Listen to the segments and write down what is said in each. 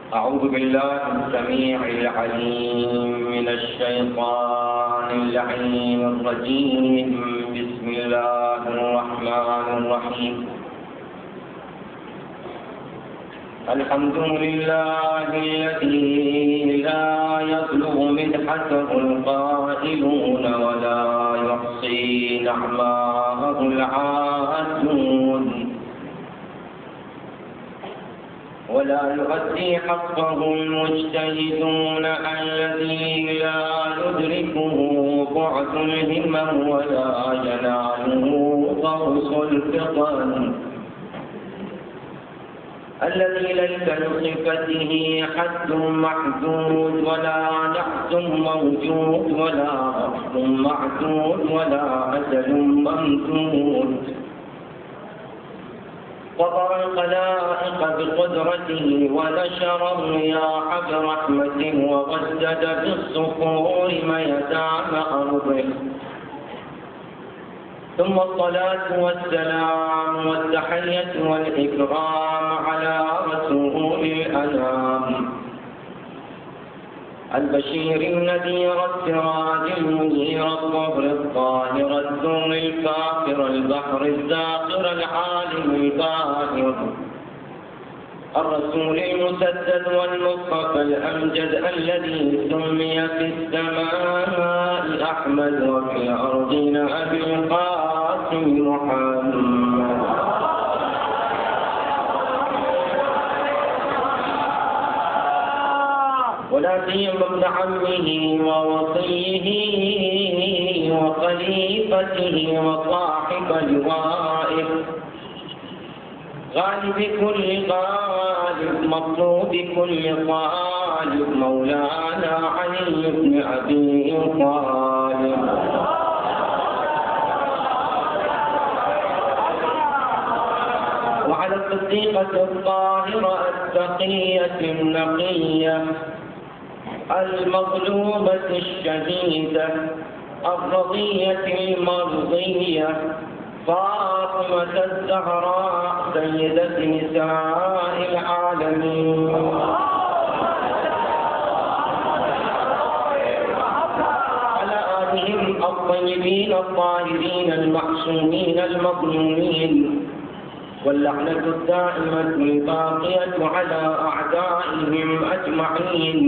أعوذ بالله السميع العليم من الشيطان اللعين الرجيم. بسم الله الرحمن الرحيم. الحمد لله الذي لا يبلغ مدحته القائلون ولا يحصي نعماءه العادون ولا يؤدي حقه المجتهدون الذي لا يدركه بعث الهمم ولا يناله غوص الفطن الذي ليس لصفته حد محدود ولا نحس موجود ولا وصف معدود ولا أجل ممدود. فطر الخلائق بقدرته ونشر الرياح برحمته وغسد بالصخور ميدان أرضه. ثم الصلاة والسلام والتحية والإكرام على رسول الأنام البشير النذير السراج المنير الطهر الطاهر الدر الفاخر البحر الزاخر العالم الباهر الرسول المسدد والمصطفى الأمجد الذي سمي في السماء أحمد وفي الأرضين أبي القاسم محمد. ولا سيما ابن عمه ووصيه وخليفته وصاحب لوائه غالب كل غالب مطلوب كل طالب مولانا علي بن أبي طالب. وعلى الصديقة الطاهرة التقية النقية المظلومة الشهيدة الرضية المرضية فاطمة الزهراء سيدة نساء العالمين. على آلهم الطيبين الطاهرين المعصومين المظلومين واللعنة الدائمة الباقية على أعدائهم أجمعين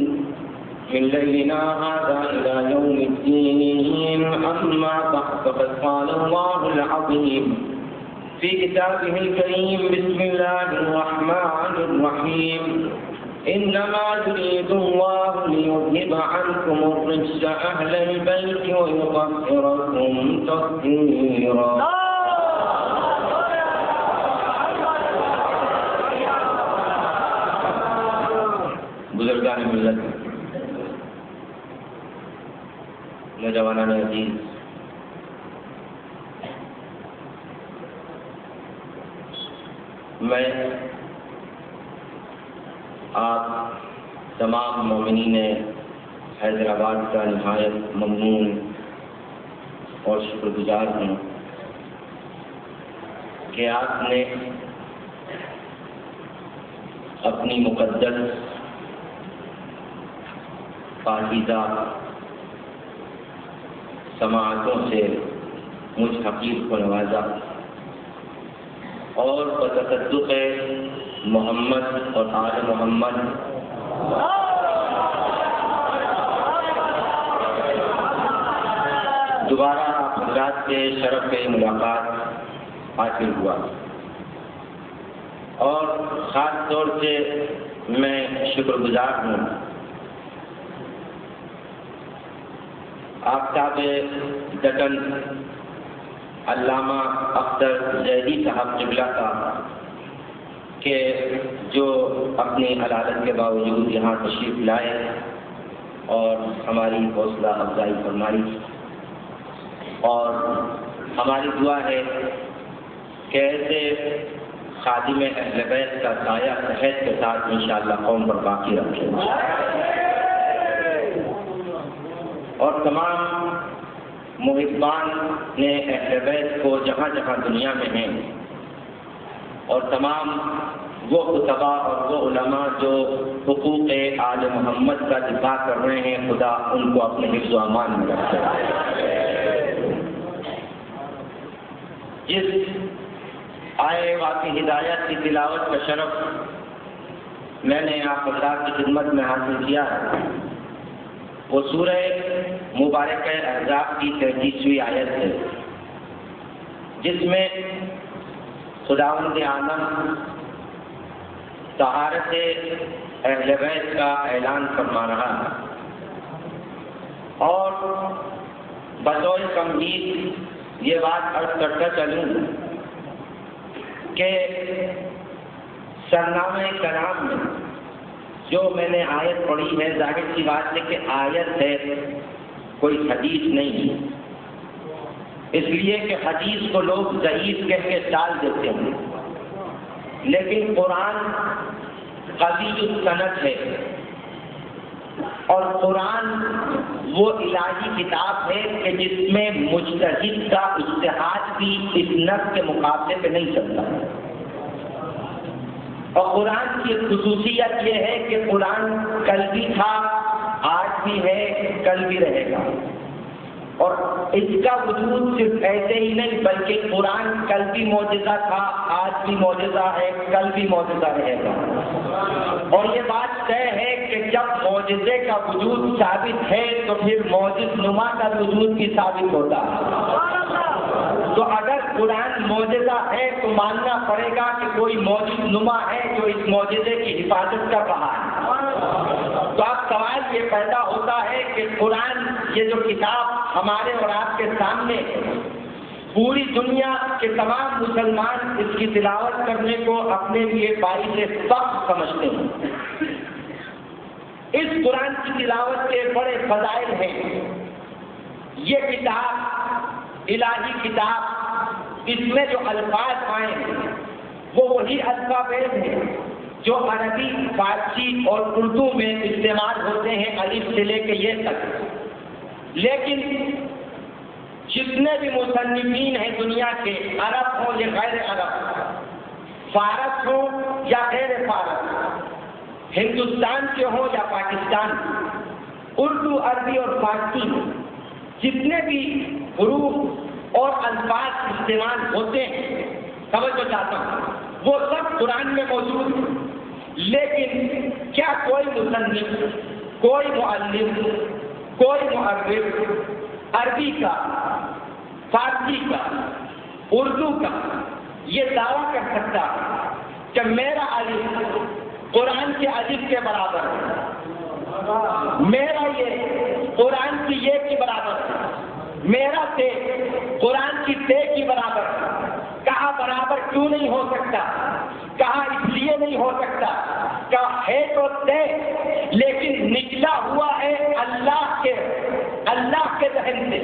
من ليلنا هذا إلى يوم الدين. أما بعد فقد قال الله العظيم في كتابه الكريم بسم الله الرحمن الرحيم إنما يريد الله ليذهب عنكم الرجس أهل البيت ويطهركم تطهيرا. بزرگان ملت، نوجوانان عزیز، میں آپ تمام مومنین حیدرآباد کا نہایت ممنون اور شکر گزار ہوں کہ آپ نے اپنی مقدس پاکیزہ سماعتوں سے مجھ حقیر کو نوازا اور بتصدق محمد اور آل محمد دوبارہ آپ حضرات سے شرف ملاقات حاصل ہوا. اور خاص طور سے میں شکر گزار ہوں آفتاب دکن علامہ اختر زیدی صاحب قبلہ کا کہ جو اپنی علالت کے باوجود یہاں تشریف لائے اور ہماری حوصلہ افزائی فرمائی. اور ہماری دعا ہے کہ ایسے خادم اہل بیت کا سایہ صحت کے ساتھ انشاءاللہ قوم پر باقی رکھے. اور تمام محبان نے اہل بیت کو جہاں جہاں دنیا میں ہیں اور تمام وہ خطبہ اور وہ علماء جو حقوق آل محمد کا دفاع کر رہے ہیں، خدا ان کو اپنے حفظ و امان میں رکھے۔ جس آئے واقعی ہدایت کی تلاوت کا شرف میں نے آپ حضرات کی خدمت میں حاصل کیا ہے، وہ سورہ مبارکہ احزاب کی 33ویں آیت ہے، جس میں خداوند عالم طہارت اہل بیت کا اعلان فرما رہا ہے، اور بطور تمہید یہ بات عرض کرتا چلوں کہ سرنامہ کلام میں جو میں نے آیت پڑھی ہے، ظاہر سی بات ہے کہ آیت ہے، کوئی حدیث نہیں ہے، اس لیے کہ حدیث کو لوگ ضعیف کہہ کے ٹال دیتے ہیں، لیکن قرآن قوی السند ہے، اور قرآن وہ الہی کتاب ہے کہ جس میں مجتہد کا اجتہاد بھی اس نص کے مقابلے پہ نہیں چلتا، اور قرآن کی خصوصیت یہ ہے کہ قرآن کل بھی تھا، آج بھی ہے، کل بھی رہے گا، اور اس کا وجود صرف ایسے ہی نہیں بلکہ قرآن کل بھی معجزہ تھا، آج بھی معجزہ ہے، کل بھی معجزہ رہے گا، اور یہ بات طے ہے کہ جب معجزے کا وجود ثابت ہے تو پھر معجز نما کا وجود بھی ثابت ہوتا ہے۔ تو اگر قرآن معجزہ ہے تو ماننا پڑے گا کہ کوئی معجز نما ہے جو اس معجزے کی حفاظت کر رہا ہے۔ تو اب سوال یہ پیدا ہوتا ہے کہ قرآن یہ جو کتاب ہمارے اور آپ کے سامنے، پوری دنیا کے تمام مسلمان اس کی تلاوت کرنے کو اپنے لیے باعث فخر سمجھتے ہیں۔ اس قرآن کی تلاوت کے بڑے فضائل ہیں۔ یہ کتاب الہی کتاب، اس میں جو الفاظ آئے ہیں وہ وہی الفابیت ہیں جو عربی، فارسی اور اردو میں استعمال ہوتے ہیں، الف سے لے کے یہ تک، لیکن جتنے بھی مصنفین ہیں دنیا کے، عرب ہوں یا غیر عرب، فارس ہوں یا غیر فارس، ہندوستان کے ہوں یا پاکستان، اردو، عربی اور فارسی، جتنے بھی حروف اور الفاظ استعمال ہوتے ہیں، توجہ چاہتا ہوں، وہ سب قرآن میں موجود ہیں، لیکن کیا کوئی مصنف، کوئی مؤلف، کوئی مؤرخ عربی کا، فارسی کا، اردو کا یہ دعویٰ کر سکتا کہ میرا الف قرآن کے الف کے برابر ہے، میرا یہ قرآن کی یہ کی برابر ہے، میرا تے قرآن کی تے کی برابر ہے؟ کہا برابر کیوں نہیں ہو سکتا؟ کہا اس لیے نہیں ہو سکتا کہ ہے تو تے، لیکن نکلا ہوا ہے اللہ کے ذہن سے،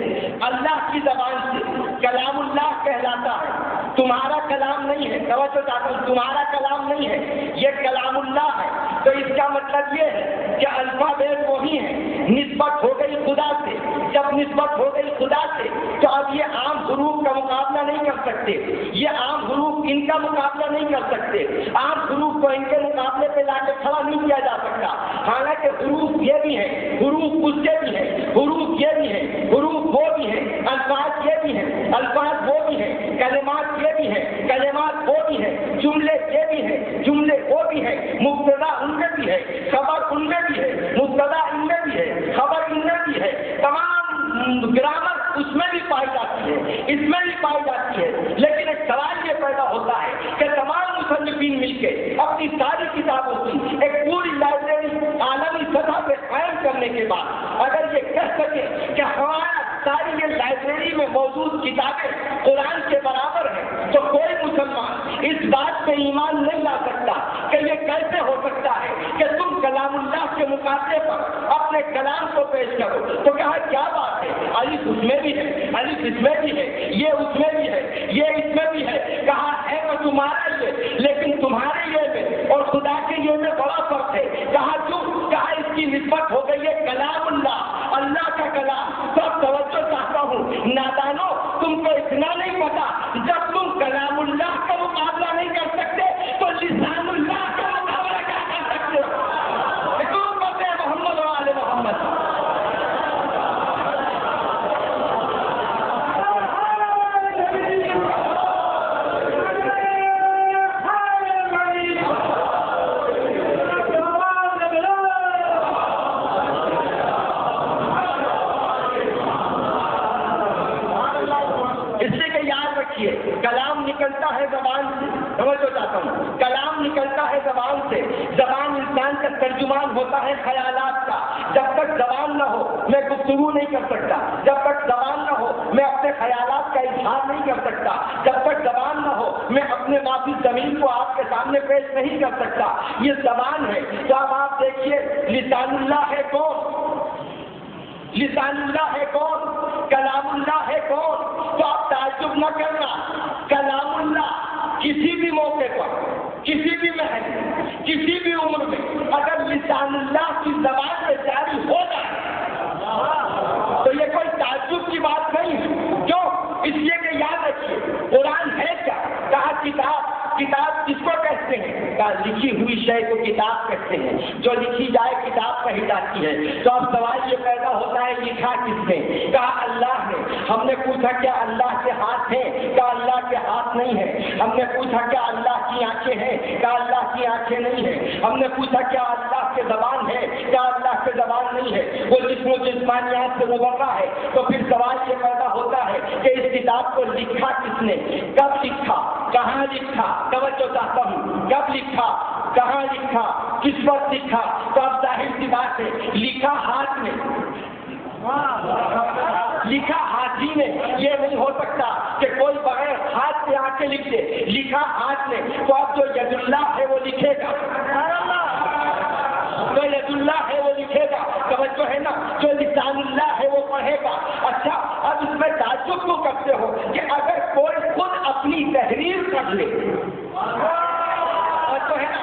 اللہ کی زبان سے، کلام اللہ کہلاتا ہے، تمہارا کلام نہیں ہے، توجہ چاہتا ہوں، تمہارا کلام نہیں ہے، یہ کلام اللہ ہے۔ تو اس کا مطلب یہ ہے کہ الفابیت وہی ہے، نسبت ہو گئی خدا سے، جب نسبت ہو گئی خدا سے تو اب یہ عام حروف کا مقابلہ نہیں کر سکتے، یہ عام حروف ان کا مقابلہ نہیں کر سکتے، عام حروف کو ان کے مقابلے پہ لا کے کھڑا نہیں کیا جا سکتا، حالانکہ حروف یہ بھی ہے، حروف اس سے بھی ہے، حروف یہ بھی ہے، حروف وہ بھی ہے، الفاظ یہ بھی ہے، الفاظ وہ بھی ہے، کلمات یہ بھی ہے، کلمات وہ بھی ہے، جملے یہ بھی ہے، جملے وہ بھی ہے، مبتدا ان میں بھی ہے، خبر ان میں بھی ہے، مبتدا ان میں بھی ہے، خبر ان میں بھی ہے، تمام گرامر اس میں بھی پائی جاتی ہے، اس میں بھی پائی جاتی ہے، لیکن ایک سوال یہ پیدا ہوتا ہے کہ تمام مصنفین مل کے اپنی ساری کتابوں کی ایک پوری لائبریری عالمی سطح پہ قائم کرنے کے بعد اگر یہ کہہ سکے کہ ہمارا ساری یہ لائبریری میں موجود کتابیں قرآن کے برابر ہیں، تو کوئی مسلمان اس بات پہ ایمان نہیں لا سکتا کہ یہ کیسے ہو سکتا ہے کہ تم کلام اللہ کے مقابلے پر اپنے کلام کو پیش کرو۔ تو کہا کیا بات ہے، الف اس میں بھی ہے، الف اس میں بھی ہے، یہ اس میں بھی ہے، یہ اس میں بھی ہے، کہا ہے تو تمہارا یہ، لیکن تمہارے یہ میں اور خدا کے یہ میں بڑا فرق ہے، کہا کیوں؟ کہا اس کی نسبت ہو گئی ہے کلام اللہ، اللہ کا کلام۔ تو اب توجہ چاہتا ہوں، نادانو تم کو اتنا نہیں پتا، جب تم کلام اللہ کا مقابلہ نہیں کر سکتے توجہ چاہتا ہوں، کلام نکلتا ہے زبان سے، زبان انسان کا ترجمان ہوتا ہے خیالات کا. جب تک زبان نہ ہو میں گفتگو نہیں کر سکتا، جب تک زبان نہ ہو میں اپنے خیالات کا اظہار نہیں کر سکتا، جب تک زبان نہ ہو میں اپنے معافی زمین کو آپ کے سامنے پیش نہیں کر سکتا. یہ زبان ہے. تو اب آپ دیکھیے لسان اللہ ہے کون؟ لسان اللہ ہے کون؟ کلام اللہ ہے کون؟ تو آپ تعجب نہ کرنا، کلام اللہ کسی بھی موقع پر، کسی بھی محل، کسی بھی عمر میں اگر لسان اللہ کی زبان پہ جاری ہو جائے تو یہ کوئی تعجب کی بات نہیں ہے. کیوں؟ اس لیے کہ یاد رکھیے قرآن ہے کیا؟ کہا کتاب. کتاب کس کو کہتے ہیں؟ کہا لکھی ہوئی شے کو کتاب کہتے ہیں. جو لکھی جائے کتاب کہی جاتی ہے. تو اب سوال یہ پیدا ہوتا ہے لکھا کس نے؟ کہا اللہ نے. ہم نے پوچھا کیا اللہ کے ہاتھ ہیں؟ کہا اللہ کے ہاتھ نہیں ہے. ہم نے پوچھا کیا اللہ کی آنکھیں ہیں؟ کہا اللہ کی آنکھیں نہیں ہیں. ہم نے پوچھا کیا اللہ کے زبان ہے؟ کہا اللہ کے زبان نہیں ہے. وہ جسم و جسمانیات سے مبرہ ہے. تو پھر سوال یہ پیدا ہوتا ہے کہ اس کتاب کو لکھا کس نے؟ کب لکھا؟ کہاں لکھا؟ توجہ چاہتا ہوں، کب لکھا؟ کہاں لکھا؟ کس وقت لکھا؟ تو اب ظاہر سی بات ہے لکھا ہاتھ میں، لکھا ہاتھی نے. یہ نہیں ہو سکتا کہ کوئی بغیر ہاتھ سے آنکھیں لکھ دے. لکھا ہاتھ نے. تو اب جو ید اللہ ہے وہ لکھے گا، جو ید اللہ ہے وہ لکھے گا. توجہ ہے نا؟ جو لسان اللہ ہے وہ پڑھے گا. اچھا اب اس میں تعجب کیوں کرتے ہو کہ اگر کوئی خود اپنی تحریر پڑھ لے، تو ہے نا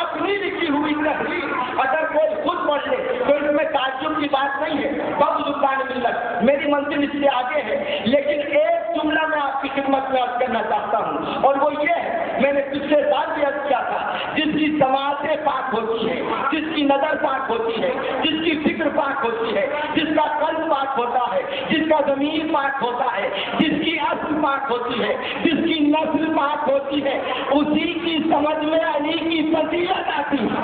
اپنی لکھی ہوئی تحریر اگر کوئی خود پڑھ لے تو اس میں تعجب کی بات نہیں ہے. بزرگان ملت میری منزل اس سے آگے ہے، لیکن ایک جملہ میں آپ کی خدمت میں عرض کرنا چاہتا ہوں اور وہ یہ ہے، میں نے پچھلے سال بھی عرض کیا تھا، جس کی سماعتیں پاک ہوتی ہے، جس کی نظر پاک ہوتی ہے، جس کی فکر پاک ہوتی ہے، جس کا قلب پاک ہوتا ہے، جس کا ضمیر پاک ہوتا ہے، جس کی اصل پاک ہوتی ہے، جس کی نسل پاک ہوتی ہے، اسی کی سمجھ میں علی کی فضیلت آتی ہے.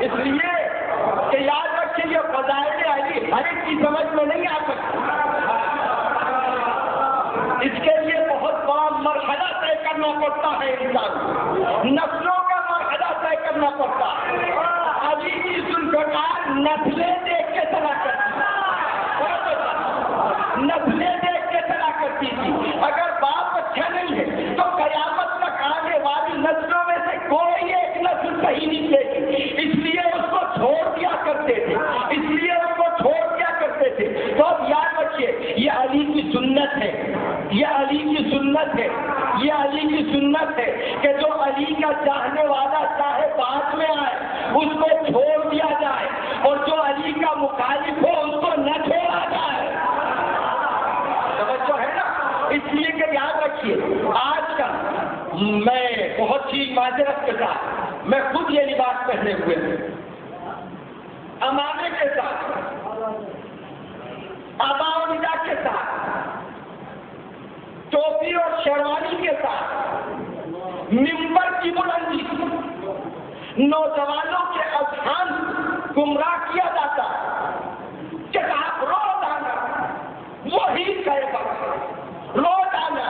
اس لیے کہ یاد رکھیں یہ فضائل علی ہر ایک کی سمجھ میں نہیں آ سکتی. اس کے لیے بہت بڑا مرحلہ طے کرنا پڑتا ہے انسان، نسلوں کا مرحلہ طے کرنا پڑتا ہے. علی کی ذوالفقار نسلیں دیکھ کے چلا کرتی، نسلیں دیکھ کے چلا کرتی تھی. اگر باپ اچھا نہیں ہے تو قیامت تک آنے والی نسلوں میں سے کوئی ایک نسل صحیح نہیں نکلے گی. اس لیے اس کو چھوڑ دیا کرتے تھے، اس لیے اس کو چھوڑ دیا کرتے تھے. تو اب یاد رکھیے یہ علی کی سنت ہے، یہ علی کی سنت ہے، یہ علی کی سنت ہے کہ جو علی کا چاہنے والا چاہے بعد میں آئے اس کو چھوڑ دیا جائے اور جو علی کا مخالف ہو اس کو نہ چھوڑا جائے. توجہ ہے نا؟ اس لیے کہ یاد رکھیے آج کل میں بہت ہی معذرت کے ساتھ میں خود یہ لباس پہنے ہوئے امامے کے ساتھ، آبا و ندا کے ساتھ، ٹوپی اور شیروانی کے ساتھ منبر کی بلندی نوجوانوں کے اذہان گمراہ کیا جاتا کہ آپ روزانہ وہی خیبر، روزانہ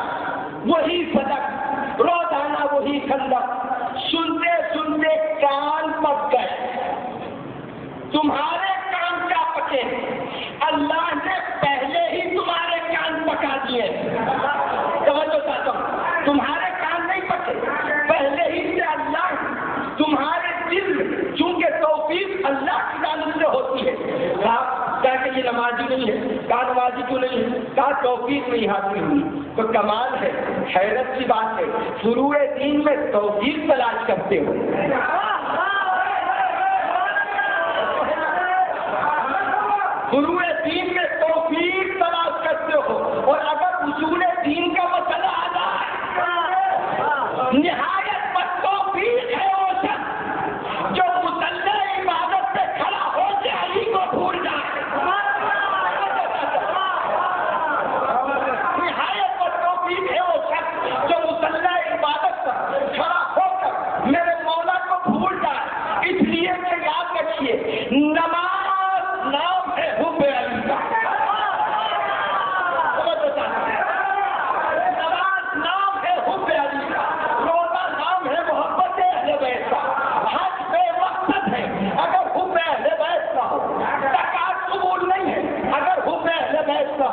وہی صدق، روزانہ وہی خندق. سنتے سنتے کان پک گئے. تمہارے کان کیا پکے؟ اللہ نے پہلے ہی تمہارے کان پکا دیے. توجہ چاہتا ہوں، تمہارے کان نہیں پکے، پہلے ہی سے اللہ تمہارے دل میں، چونکہ توفیق اللہ کی جانب سے ہوتی ہے. کہا کہ یہ نمازی نہیں ہے، کہا نمازی کیوں نہیں ہے؟ کہا توفیق نہیں حاصل ہوئی. تو کمال ہے، حیرت کی بات ہے، فروع دین میں توفیق تلاش کرتے ہو. فروع دین میں توفیق تلاش کرتے ہو اور اگر اصول دین کا مسئلہ آ جائے نہایت بدتوفیق ہے وہ شخص جو مسلح عبادت پہ کھڑا ہو کے علی کو بھول جائے. نہایت بدتوفیق ہے وہ شخص جو مسلح عبادت پر کھڑا ہو کر میرے مولا کو بھول جائے. اس لیے کہ یاد رکھیے نماز نام ہے حب علی کا.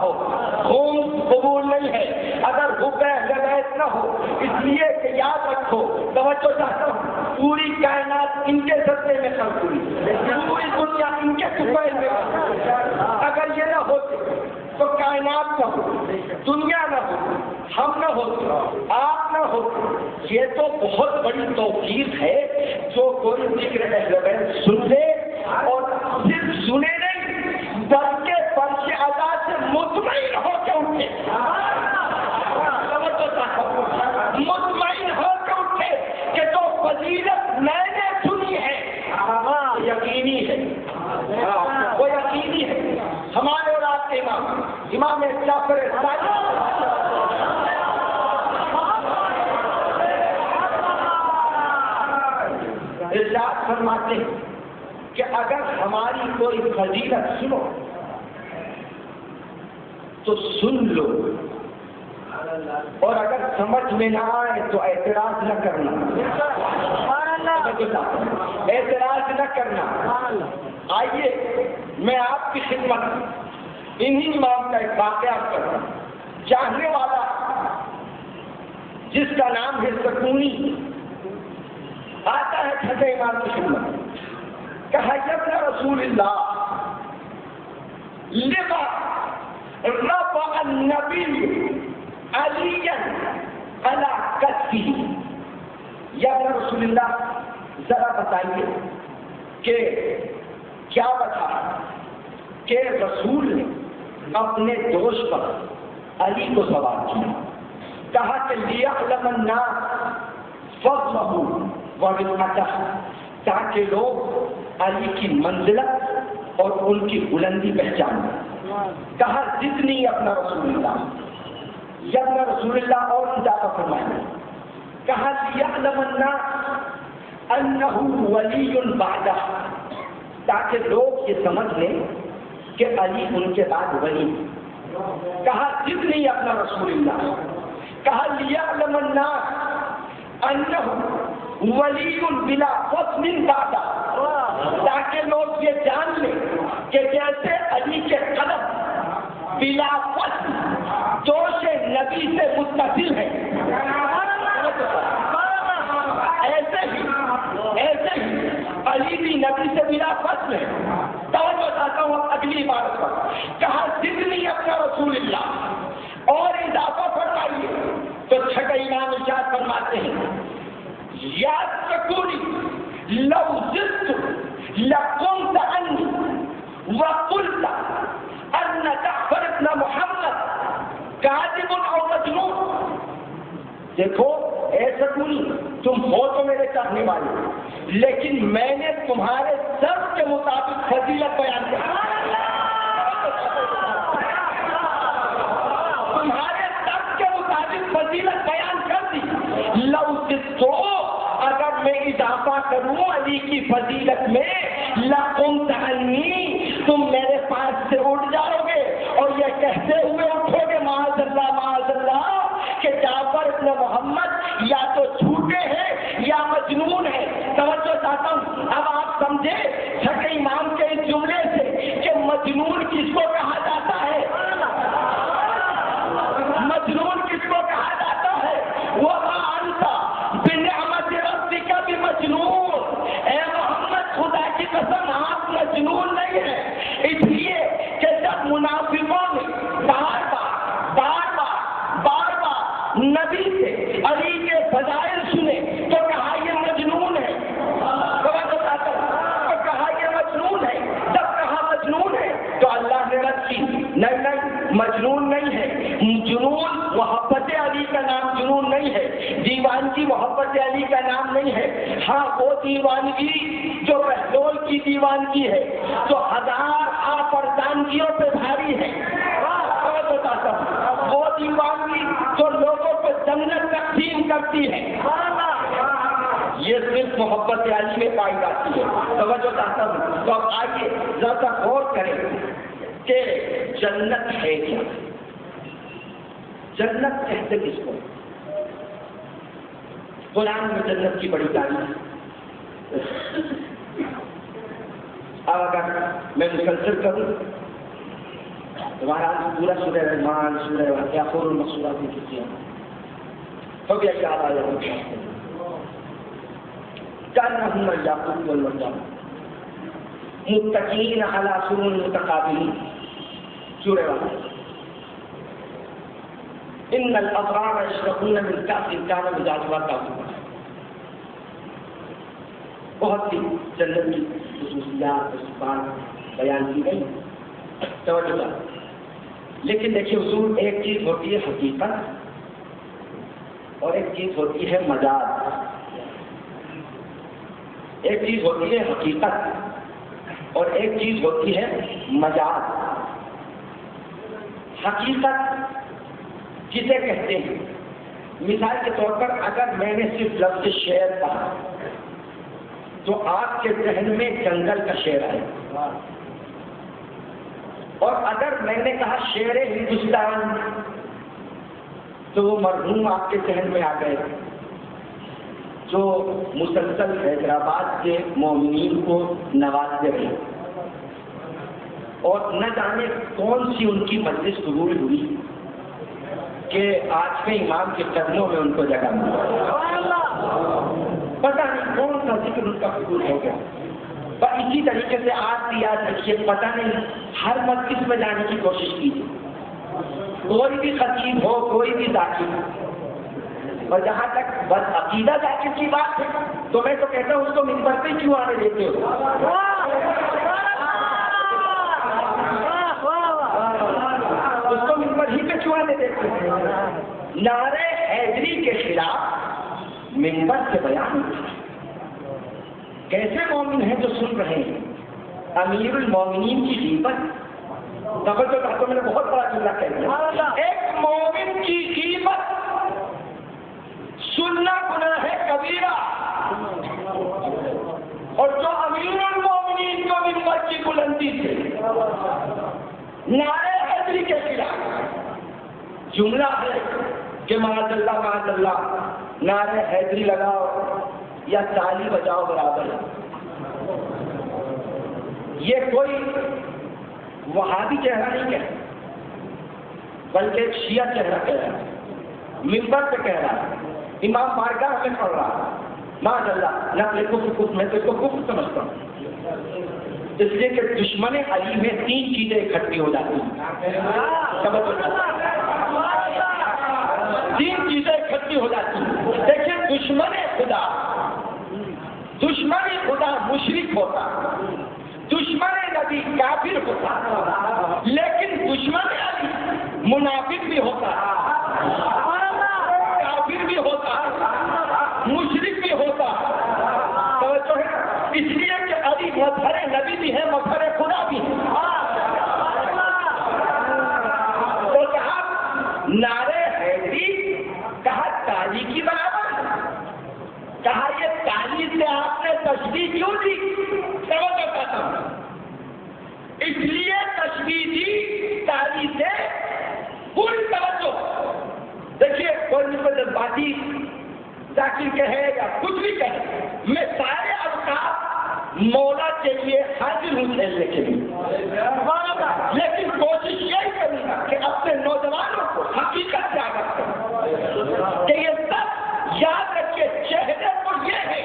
ہو، خون قبول نہیں ہے، اگر حب اہل بیت نہ ہو، اس لیے کہ یاد رکھو، توجہ چاہتا ہوں، پوری کائنات ان کے سطح میں خلق ہوئی، پوری دنیا ان کے طفیل میں خلق ہوئی۔ اگر یہ نہ ہوتے تو کائنات نہ ہو، دنیا نہ ہو، ہم نہ ہوتے، آپ نہ ہوتے۔ یہ تو بہت بڑی توفیق ہے جو کوئی ذکر اہل بیت سن لے اور صرف سنے نہیں بلکہ فرش ادا سے مطمئن ہو کے اٹھے، مطمئن ہو کے اٹھے کہ جو فضیلت میں نے سنی ہے یقینی ہے، وہ یقینی ہے۔ ہمارے اور آپ کے امام جعفر صادق ارشاد فرماتے ہیں کہ اگر ہماری کوئی فضیلت سنو تو سن لو، اور اگر سمجھ میں نہ آئے تو اعتراض نہ کرنا، اعتراض نہ کرنا۔ آئیے میں آپ کی خدمت انہی امام کا ایک واقعہ کرتا ہوں، چاہنے والا جس کا نام ہے سکونی، آتا ہے چھٹے امام کی خدمت، کہا ابن رسول اللہ لما رفع النبی علی علی کتفہ، یا ابن رسول اللہ ذرا بتائیے کہ کیا بتا کہ رسول نے اپنے دوست پر علی کو سوال کیا، کہا کہ لیعلم الناس فضلہ ورفعتہ، تاکہ لوگ علی کی منزلت اور ان کی بلندی پہچانیں۔ کہا جتنی اپنا رسول اللہ، یا اپنا رسول اللہ اور اضافہ فرمائیں، کہا لیعلم الناس انہ ولی بعدہ، تاکہ لوگ یہ سمجھ لیں کہ علی ان کے بعد ولی۔ کہا جتنی اپنا رسول اللہ، کہا لیعلم الناس انہ ولی بلا فضل بعدہ، تاکہ لوگ یہ جان لیں کہ جیسے علی کے قدم بلا فضل جوش نبی سے متصل ہے، ایسے ہی علی بھی نبی سے بلا فضل ہے۔ توجہ چاہتا ہوں اگلی عبارت پر، کہا جتنی اپنا رسول اللہ، اور اضافہ فرمائیے تو چھٹے امام ارشاد فرماتے ہیں یا سکونی لو زدت لقمت عنی وقلت ان جعفر ابن محمد کاذب او مجنون۔ دیکھو اے سکونی، تم ہو تو میرے چاہنے والے، لیکن میں نے تمہارے سب کے مطابق فضیلت بیان کی، تمہارے سب کے مطابق فضیلت بیان کر دی۔ لو زدت، اگر میں اضافہ کروں علی کی فضیلت میں، لقمت عنی، تم میرے پاس سے اٹھ جاؤ گے اور یہ کہتے ہوئے اٹھو گے معاذ اللہ کہ جعفر ابن محمد یا تو جھوٹے ہیں یا مجنون ہے۔ توجہ چاہتا ہوں اب آپ سمجھے چھٹے امام کے اس جملے سے کہ مجنون کس کو کہا جاتا ہے، مجنون کس کو کہا جاتا ہے؟ وما انت بنعمت ربک بمجنون، اے محمد خدا کی قسم آپ مجنون نہیں ہیں، اس لیے کہ جب منافقوں نے بار بار نبی سے علی کے فضائل سنے تو کہا یہ مجنون ہے، تو کہا یہ مجنون ہے۔ جب کہا مجنون ہے تو اللہ نے رد کی، نہیں مجنون نہیں ہے، جنون محبت علی کا نام جنون نہیں ہے، دیوانگی محبت علی کا نام نہیں ہے۔ ہاں وہ دیوانگی جو بہلول کی دیوانگی ہے، جو ہزار آفردانگیوں پہ بھاری ہے، وہ دیوانگی جو لوگوں کو جنت تقسیم کرتی ہے، یہ صرف محبت علی میں پائی جاتی ہے۔ توجہ چاہتا ہوں، تو اب آئیے ذرا غور کریں کہ جنت ہے کیا، جنت کہتے کس کو؟ قرآن میں جنت کی بڑی تعریف ہے۔ اب اگر میں مسلسل کروں تمہارا پورا سورہ رحمان، سورہ واقعہ، خور المقصورات کی کتنی تو بھی یاد آ جائے کأنہم الیاقوت والمرجان متکئین علی سرر متقابلین، سورہ واقعہ. ان الابرار یشربون من کأس کان مزاجها کافورا. بہت سی جنت کی خصوصیات اور صفات بیان کی گئی، توجہ. لیکن دیکھیے حضور، ایک چیز ہوتی ہے حقیقت اور ایک چیز ہوتی ہے مجاز. ایک چیز ہوتی ہے حقیقت اور ایک چیز ہوتی ہے مجاز. حقیقت کسے کہتے ہیں؟ مثال کے طور پر اگر میں نے صرف لفظ شعر کہا تو آپ کے ذہن میں جنگل کا شعر آئے، اور اگر میں نے کہا شعر ہندوستان تو وہ مرحوم آپ کے ذہن میں آ گئے جو مسلسل حیدرآباد کے مومنین کو نوازتے رہے، اور نہ جانے کون سی ان کی مجلس قبول ہوئی کہ آج کے امام کے قدموں میں ان کو جگہ ملی. پتہ نہیں کون سا ذکر ان کا قبول ہو گیا. بس اسی طریقے سے آپ بھی یاد رکھیے، پتہ نہیں ہر مجلس میں جانے کی کوشش کیجیے، کوئی بھی خطیب ہو، کوئی بھی ذاکر ہو، اور جہاں تک بس عقیدہ ذاکر کی بات ہے تو میں تو کہتا ہوں اس کو منبر پہ کیوں آنے دیتے ہو؟ اس کو منبر ہی پہ کیوں آنے دیتے ہو؟ نعرہ حیدری کے خلاف منبر سے بیان. کیسے مومن ہیں جو سن رہے ہیں امیر المومنین کی غیبت؟ توجہ کرو، میں نے بہت بڑا جملہ کہہ دیا. ایک مومن کی غیبت سننا گناہ ہے کبیرہ، اور جو امیر المومنین کو منبر کی بلندی سے نعرہ حیدری کے خلاف جملہ ہے کہ معاذ اللہ معاذ اللہ، نعرہ حیدری لگاؤ یا تالی بجاؤ برابر ہے. یہ کوئی وہابی چہرہ نہیں کہہ بلکہ ایک شیعہ چہرہ کہہ رہا ہے، منبر پہ کہہ رہا ہے، امام بارگاہ میں پڑھ رہا ہے. معاذ اللہ، نقل کفر، میں تو اس کو کفر سمجھتا ہوں، اس لیے کہ دشمن علی میں 3 چیزیں اکٹھی ہو جاتی ہیں. 3 چیزیں اکٹھی ہو جاتی ہیں. دیکھیے، دشمن خدا مشرک ہوتا، دشمن نبی کافر ہوتا، لیکن دشمن علی منافق بھی ہوتا، کافر بھی ہوتا، مشرک بھی ہوتا. توجہ ہے، اس لیے کہ علی مظہر نبی بھی ہے، مظہر خدا بھی ہے. تو کہا نعرہ حیدری، کہا تالی کی برابر، کہا یہ تالی سے آپ نے تشبیہ کیوں دی؟ سمجھ پاتا ہوں، اس لیے تشبیہ دی تالی سے. پوری توجہ. دیکھیے، کوئی مجھے جذباتی ذاکر کہے یا کچھ بھی کہے، میں سارے اوقات مولا کے لیے حاضر ہوں کھیلنے کے لیے، لیکن کوشش یہی کروں گا کہ اپنے نوجوانوں کو حقیقت سے آگاہ کروں کہ یہ سب یاد رکھے، چہرے پر یہ ہے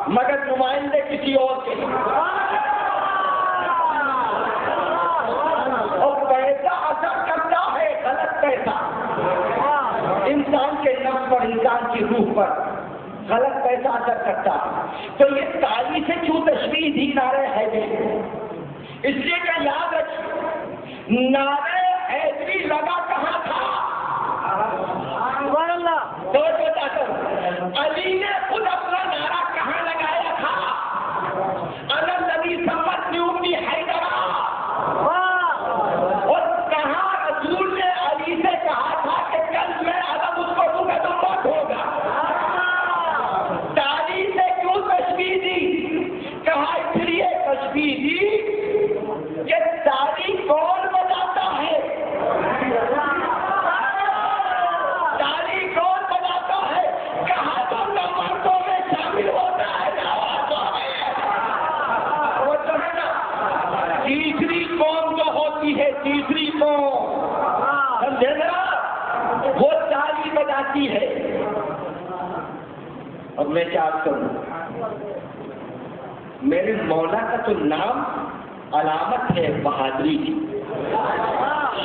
مگر نمائندے کسی اور کے. اور پیسہ اثر کرتا ہے، غلط پیسہ انسان کے نفس پر، انسان کی روح پر غلط پیسہ اثر کرتا ہے. تو یہ تالی سے کیوں تشبیہ دی نعرہ حیدری؟ اس لیے کہ یاد رکھیں، نعرہ حیدری لگا کہاں تھا؟ تو بتا کر علی نے خود اپنا نعرہ کہاں لگایا تھا؟ انا الذی سمتنی امی حیدرا. اور کہاں رسول نے علی سے کہا تھا کہ کل میں علم اس کو دوں گا تو موت ہوگا؟ تالی سے کیوں تشبیہ دی؟ کہا اس لیے تشبیہ دی کہ تالی کون بجاتا ہے؟ تالی کون بجاتا ہے؟ کہا تو نہ مردوں میں دینا وہ تالی بجاتی ہے اور میں کیا کروں؟ میرے مولا کا تو نام علامت ہے بہادری کی،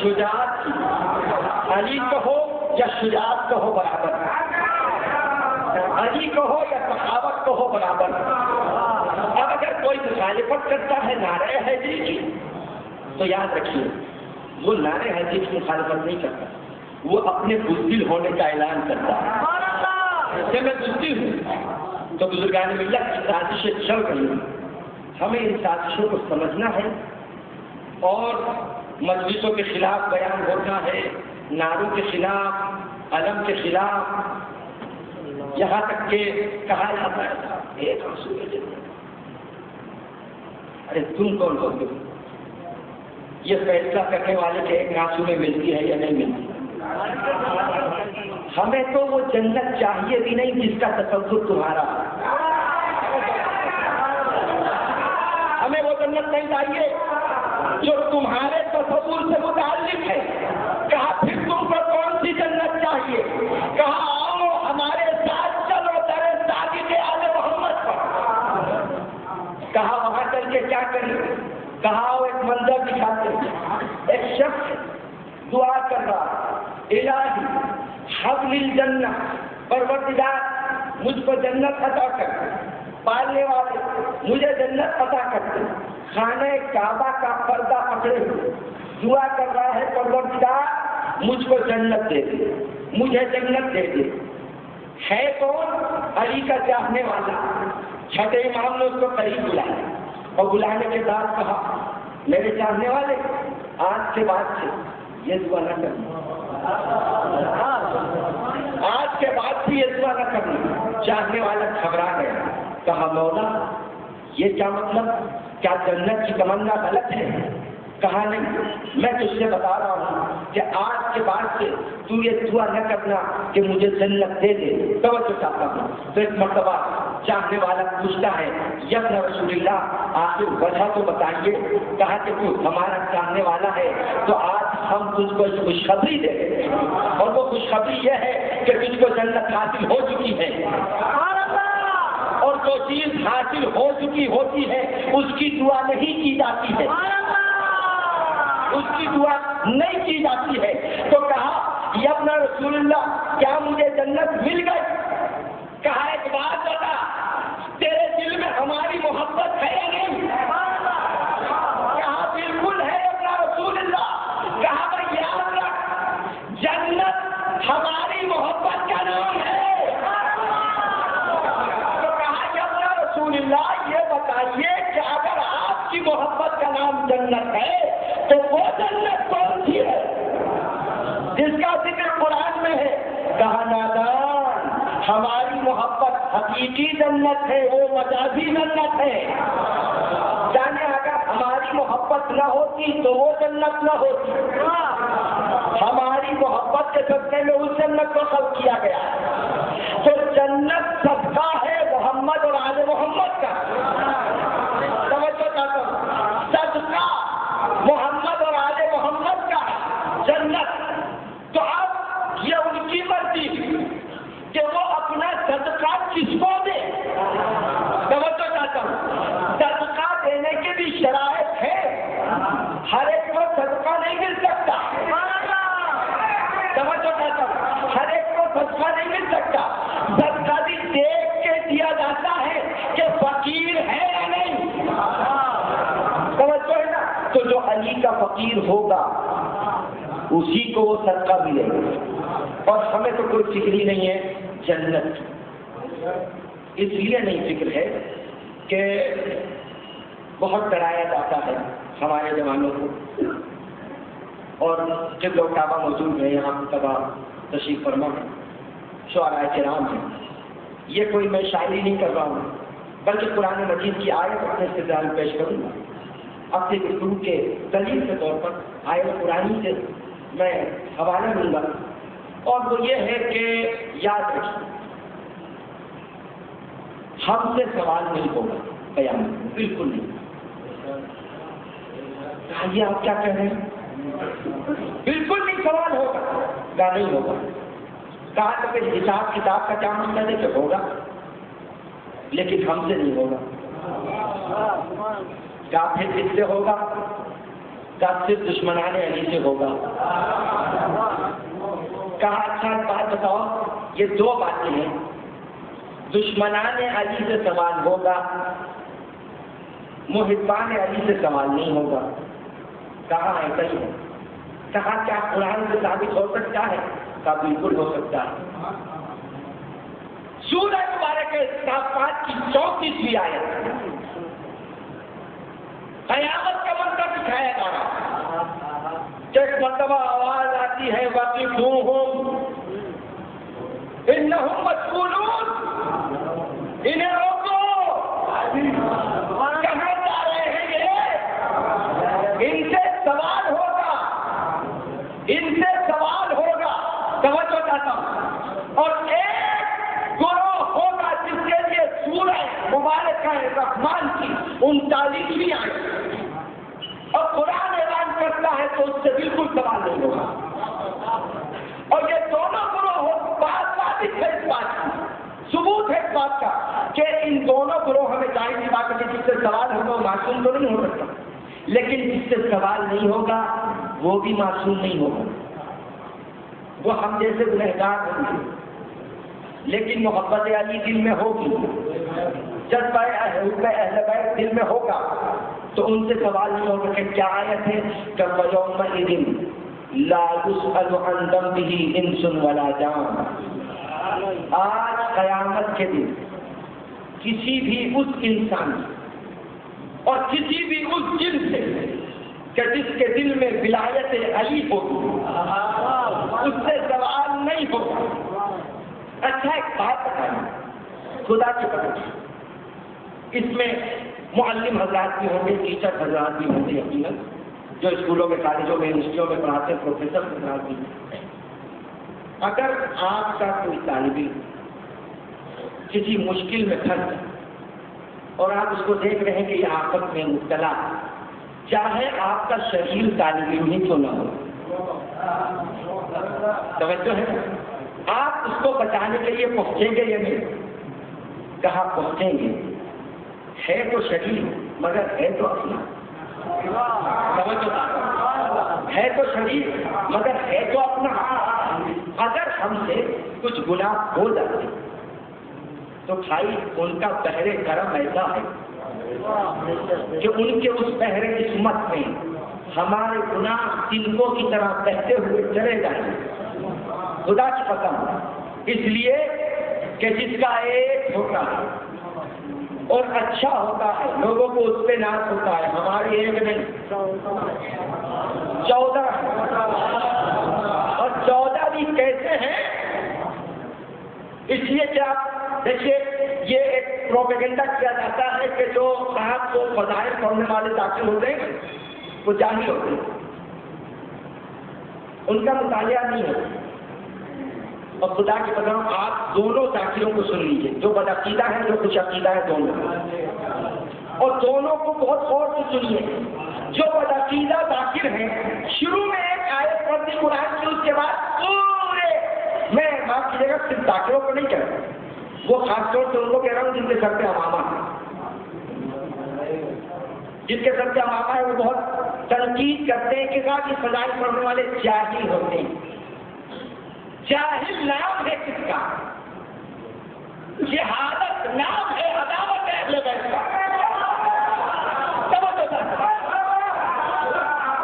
شجاعت کی، علی کہو یا شجاعت کہو برابر، علی کہو یا سخاوت کہو برابر۔ اب اگر کوئی مخالفت کرتا ہے نعرہ حیدری کی تو یاد رکھیے وہ نعرہ حیدری کی مخالفت نہیں کرتا، وہ اپنے بزدل ہونے کا اعلان کرتا ہے کہ میں بزدل ہوں۔ تو بزرگان ملت کی سازشیں چل رہی ہیں، ہمیں ان سازشوں کو سمجھنا ہے اور مجلسوں کے خلاف بیان ہوتا ہے، نعروں کے خلاف، علم کے خلاف، یہاں تک کہ کہا جاتا ہے ایک آنسو میں جنت۔ ارے تم کون ہوتے ہو یہ فیصلہ کرنے والے کہ ایک آنسو میں ملتی ہے یا نہیں ملتی؟ ہمیں تو وہ جنت چاہیے بھی نہیں جس کا تصور تمہارا، ہمیں وہ جنت نہیں چاہیے جو تمہارے تصور سے متعلق ہے۔ کہا پھر تم کو کون سی جنت چاہیے؟ کہا آؤ ہمارے ساتھ چلو درے صادق آل محمد پر۔ کہا وہاں چل کے کیا کریں؟ کہا وہ ایک منظر دکھاتے، ایک شخص دعا کر رہا، الہی حبل الجنہ، پروردگار مجھ کو جنت عطا کر، پالنے والے مجھے جنت عطا کرتے، خانہ کعبہ کا پردہ پکڑے ہوئے دعا کر رہا ہے پروردگار مجھ کو جنت دے دے، مجھے جنت دے دے۔ ہے کون؟ علی کا چاہنے والا۔ چھٹے امام نے اس کو قریب بلایا اور بلانے کے بعد کہا میرے چاہنے والے آج کے بعد سے یہ دعا نہ کرنا، آج کے بعد سے یہ دعا نہ کرنا۔ چاہنے والا گھبرا گیا، کہا مولا یہ کیا مطلب؟ کیا جنت کی تمنا غلط ہے؟ کہا نہیں، میں تجھ سے بتا رہا ہوں کہ آج کے بعد سے تو یہ دعا نہ کرنا کہ مجھے جنت دے دے۔ توجہ چاہتا ہوں تو ایک مرتبہ چاہنے والا پوچھتا ہے یبن رسول اللہ آخر وجہ تو بتائیے۔ کہا کہ تو ہمارا چاہنے والا ہے تو آج ہم تجھ کو خوشخبری دے دیں، اور وہ خوشخبری یہ ہے کہ تجھ کو جنت حاصل ہو چکی ہے، اور جو چیز حاصل ہو چکی ہوتی ہے اس کی دعا نہیں کی جاتی ہے، اس کی دعا نہیں کی جاتی ہے۔ تو کہا یبن رسول اللہ کیا مجھے جنت مل گئی؟ کہا ایک بات بتا، تیرے دل میں ہماری محبت ہے یا نہیں؟ کہا بالکل ہے یبن رسول اللہ۔ کہا بھائی یاد رکھ جنت ہماری محبت کا نام ہے۔ تو کہا یبن رسول اللہ یہ بتائیے کہ اگر آپ کی محبت کا نام جنت ہے تو وہ جنت کون سی ہے جس کا ذکر قرآن میں ہے؟ کہا نادان، ہماری محبت حقیقی جنت ہے، وہ مجازی جنت ہے۔ جانے اگر ہماری محبت نہ ہوتی تو وہ جنت نہ ہوتی، ہماری محبت کے صدقے میں اس جنت کو خلق کیا گیا۔ تو جنت صدقہ ہے محمد اور آل محمد کا، سمجھو چاہتا ہوں، صدقہ محمد اور آل محمد کا جنت۔ تو اب یہ ان کی مرضی کہ وہ اپنا صدقہ کس کو دے، توجہ چاہتا ہوں۔ صدقہ دینے کے بھی شرائط ہے، ہر ایک کو صدقہ نہیں مل سکتا، توجہ چاہتا ہوں، ہر ایک کو صدقہ نہیں مل سکتا۔ صدقہ بھی دیکھ کے دیا جاتا ہے کہ فقیر ہے یا نہیں، توجہ ہے نا۔ تو جو علی کا فقیر ہوگا اسی کو وہ صدقہ ملے گا، اور ہمیں تو کوئی فکر ہی نہیں ہے جنت، اس لیے نہیں فکر ہے کہ بہت ڈرایا جاتا ہے ہمارے جوانوں کو، اور جب لوگ کعبہ موجود ہیں یہاں تباہ تشریف فرما ہے، شعراء کرام ہیں، یہ کوئی میں شاعری نہیں کر رہا ہوں بلکہ قرآن مجید کی آیت اپنے استدلال پیش کروں گا، اپنے گفتگو کے دلیل کے طور پر آیت قرآنی سے میں حوالہ دوں گا، اور وہ یہ ہے کہ یاد رکھیں ہم سے سوال نہیں ہوگا قیامت میں، بالکل نہیں۔ یہ آپ کیا کہہ رہے ہیں؟ بالکل نہیں سوال ہوگا۔ کہا نہیں ہوگا. کہا تو پھر حساب کتاب کا کیا مسئلہ ہے کہ ہوگا لیکن ہم سے نہیں ہوگا. کہا پھر کس سے ہوگا؟ کہا صرف دشمنان علی سے ہوگا. کہا اچھا بات بتاؤ، یہ دو باتیں ہیں، دشمنان علی سے سوال ہوگا، محبان علی سے سوال نہیں ہوگا. کہا ایسا ہی ہے. کہا کیا قرآن سے ثابت ہو سکتا ہے؟ کہا بالکل ہو سکتا ہے. سورہ مبارک صافات کی 34ویں آیت قیامت کا منظر دکھایا جا رہا ہے. ایک مرتبہ آواز آتی ہے وَقِفُوهُمْ إِنَّهُمْ مَسْئُولُونَ، انہیں روکو، کہاں جا رہے ہیں یہ؟ ان سے سوال ہوگا، ان سے سوال ہوگا. توجہ چاہتا ہوں. اور ایک گروہ ہوگا جس کے لیے سورہ مبارکہ رحمان کی 39ویں آیت اور قرآن اعلان کرتا ہے تو اس سے بالکل سوال نہیں ہوگا. اور یہ دونوں گروہ بات ثابت ہے اس بات کی، ثبوت ہے اس بات کا کہ ان دونوں گروہ ہمیں ظاہر کی بات ہے کہ جس سے سوال ہوگا وہ معصوم تو نہیں ہو سکتا، لیکن جس سے سوال نہیں ہوگا وہ بھی معصوم نہیں ہوگا. وہ ہم جیسے گنہگار ہوں گے لیکن محبت علی دل میں ہوگی، جذبہ اہل بیت دل میں ہوگا تو ان سے سوال نہیں ہوگا. کہ کیا آیت ہے کہ وَيَوْمَئِذٍ لَا يُسْأَلُ عَنْ ذَنبِهِ إِنسٌ وَلَا جَانٌ. آج قیامت کے دن کسی بھی اس انسان اور کسی بھی اس جن سے کہ جس کے دل میں ولایت علی ہوگی اس سے سوال نہیں ہوگا. اچھا ایک بات بتائیں، خدا کی قسم اس میں معلم حضرات بھی ہوں گے، ٹیچر حضرات بھی ہوں گے، یقیناً جو اسکولوں میں کالجوں میں یونیورسٹیوں میں پڑھاتے ہیں پروفیسر حضرات بھی ہیں. اگر آپ کا کوئی طالب علم کسی مشکل میں پھنس جائے اور آپ اس کو دیکھ رہے ہیں کہ یہ آفت میں مبتلا ہے، چاہے آپ کا شریر طالب علم ہی کیوں نہ ہو، توجہ ہے، آپ اس کو بچانے کے لیے پہنچیں گے یا نہیں؟ کہا پہنچیں گے. ہے تو شریر مگر ہے تو اپنا. ہے تو شریر مگر ہے تو اپنا. اگر ہم سے کچھ گناہ ہو جاتے تو بھائی ان کا بحر کرم ایسا ہے کہ ان کے اس بحر عصمت میں ہمارے گناہ تنکوں کی طرح بہتے ہوئے چلے جائیں. خدا کی قسم، اس لیے کہ جس کا ایک ہوتا ہے اور اچھا ہوتا ہے لوگوں کو اس پہ ناز ہوتا ہے. ہماری ایک نہیں 14 اور 14 بھی کیسے ہیں؟ اس لیے کہ آپ دیکھیے یہ ایک پروپیگنڈا کیا جاتا ہے کہ جو صاحب کو فضائل پڑھنے والے داخل ہوتے ہیں وہ جاہل ہوتے ہیں، ان کا مطالعہ نہیں ہے. اور خدا کی قسم آپ دونوں داخلوں کو سن لیجیے، جو بدعقیدہ ہے جو خوش عقیدہ ہے دونوں، اور دونوں کو بہت غور سے سنیے. جو بدعقیدہ داخل ہیں شروع میں ایک آیت پڑھتی قرآن کی، اس کے بعد پورے میں معاف کیجیے گا صرف داخلوں کو نہیں کہہ رہا، وہ خاص طور سے ان کو کہہ رہا ہوں جن کے سر پہ امامہ ہے، جن کے سر پہ امامہ ہے وہ بہت تنقید کرتے ہیں کہ فضائل پڑھنے والے جاہل ہوتے ہیں. جاہل نام ہے کس کا؟ جہالت نام ہے عداوت اہل بیت کا.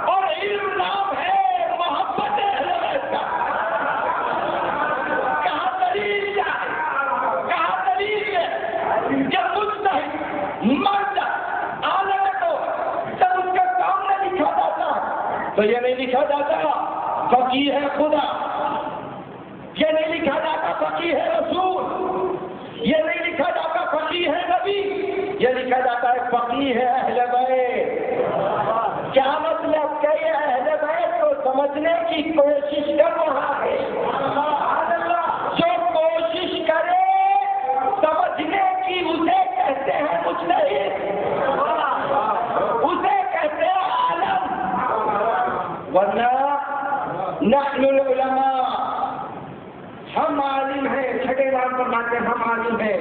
اور علم نام ہے محبت اہل بیت کا. کہاں دلیل جائے، کہاں دلیل ہے؟ جب مجتہد مرد عالم کو جب اس کا کام نہ لکھا جاتا تو یہ نہیں لکھا جاتا فقیہ ہے خدا، یہ نہیں لکھا جاتا فقیہ ہے رسول، یہ نہیں لکھا جاتا فقیہ ہے نبی، یہ لکھا جاتا ہے فقیہ ہے اہل بیت. کیا مطلب کہ یہ اہل بیت کو سمجھنے کی کوشش کر رہا ہے. جو کوشش کرے سمجھنے کی اسے کہتے ہیں مجتہد، اسے کہتے ہیں عالم. ورنہ نحن العلماء چھٹے امام فرماتے ہیں ہم عالم ہیں،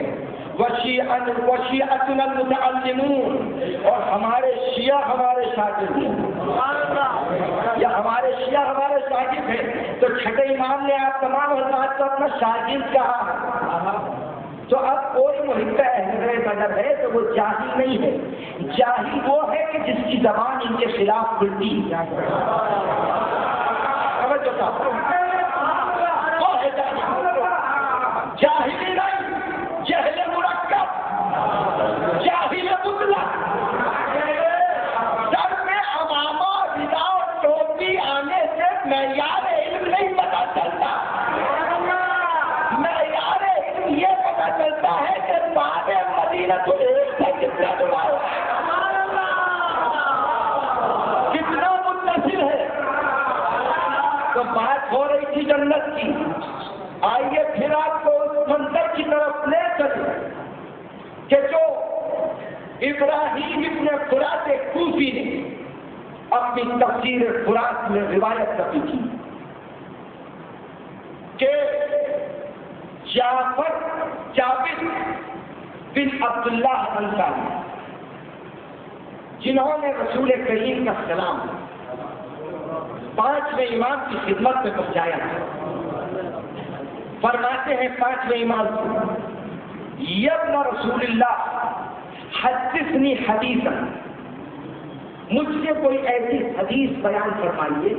وشیعتنا المتعلمون، اور ہمارے شیعہ ہمارے شاگرد ہیں، یا ہمارے شیعہ ہمارے شاگرد ہیں۔ تو چھٹے امام نے آپ تمام حضرات کو اپنا شاگرد کہا۔ تو اب کوئی محب اہل بیت اگر ہے تو وہ جاہل نہیں ہے، جاہل وہ ہے کہ جس کی زبان ان کے خلاف کھلتی ہے، وہ ہے جاہل نہیں، جہل مرکب، جاہل مطلق، سر میں امامہ ردا اور ٹوپی آنے سے معیار علم نہیں پتا چلتا، معیار علم یہ پتا چلتا ہے کہ بعد مدینہ تو ایک سے کتنا جڑا ہوا ہے، کتنا متصل ہے۔ تو بات ہو رہی تھی جنت کی، آئیے پھر آپ کو اس منظر کی طرف لے چلیں کہ جو ابراہیم ابن فرات کوفی نے اپنی تفسیر فرات میں روایت رکھی تھی کہ جابر بن عبداللہ انصاری، جنہوں نے رسول کریم کا سلام 5ویں امام کی خدمت میں پہنچایا تھا، فرماتے ہیں 5ویں امام یبن رسول اللہ حدثنی حدیثا، مجھ سے کوئی ایسی حدیث بیان فرمائیے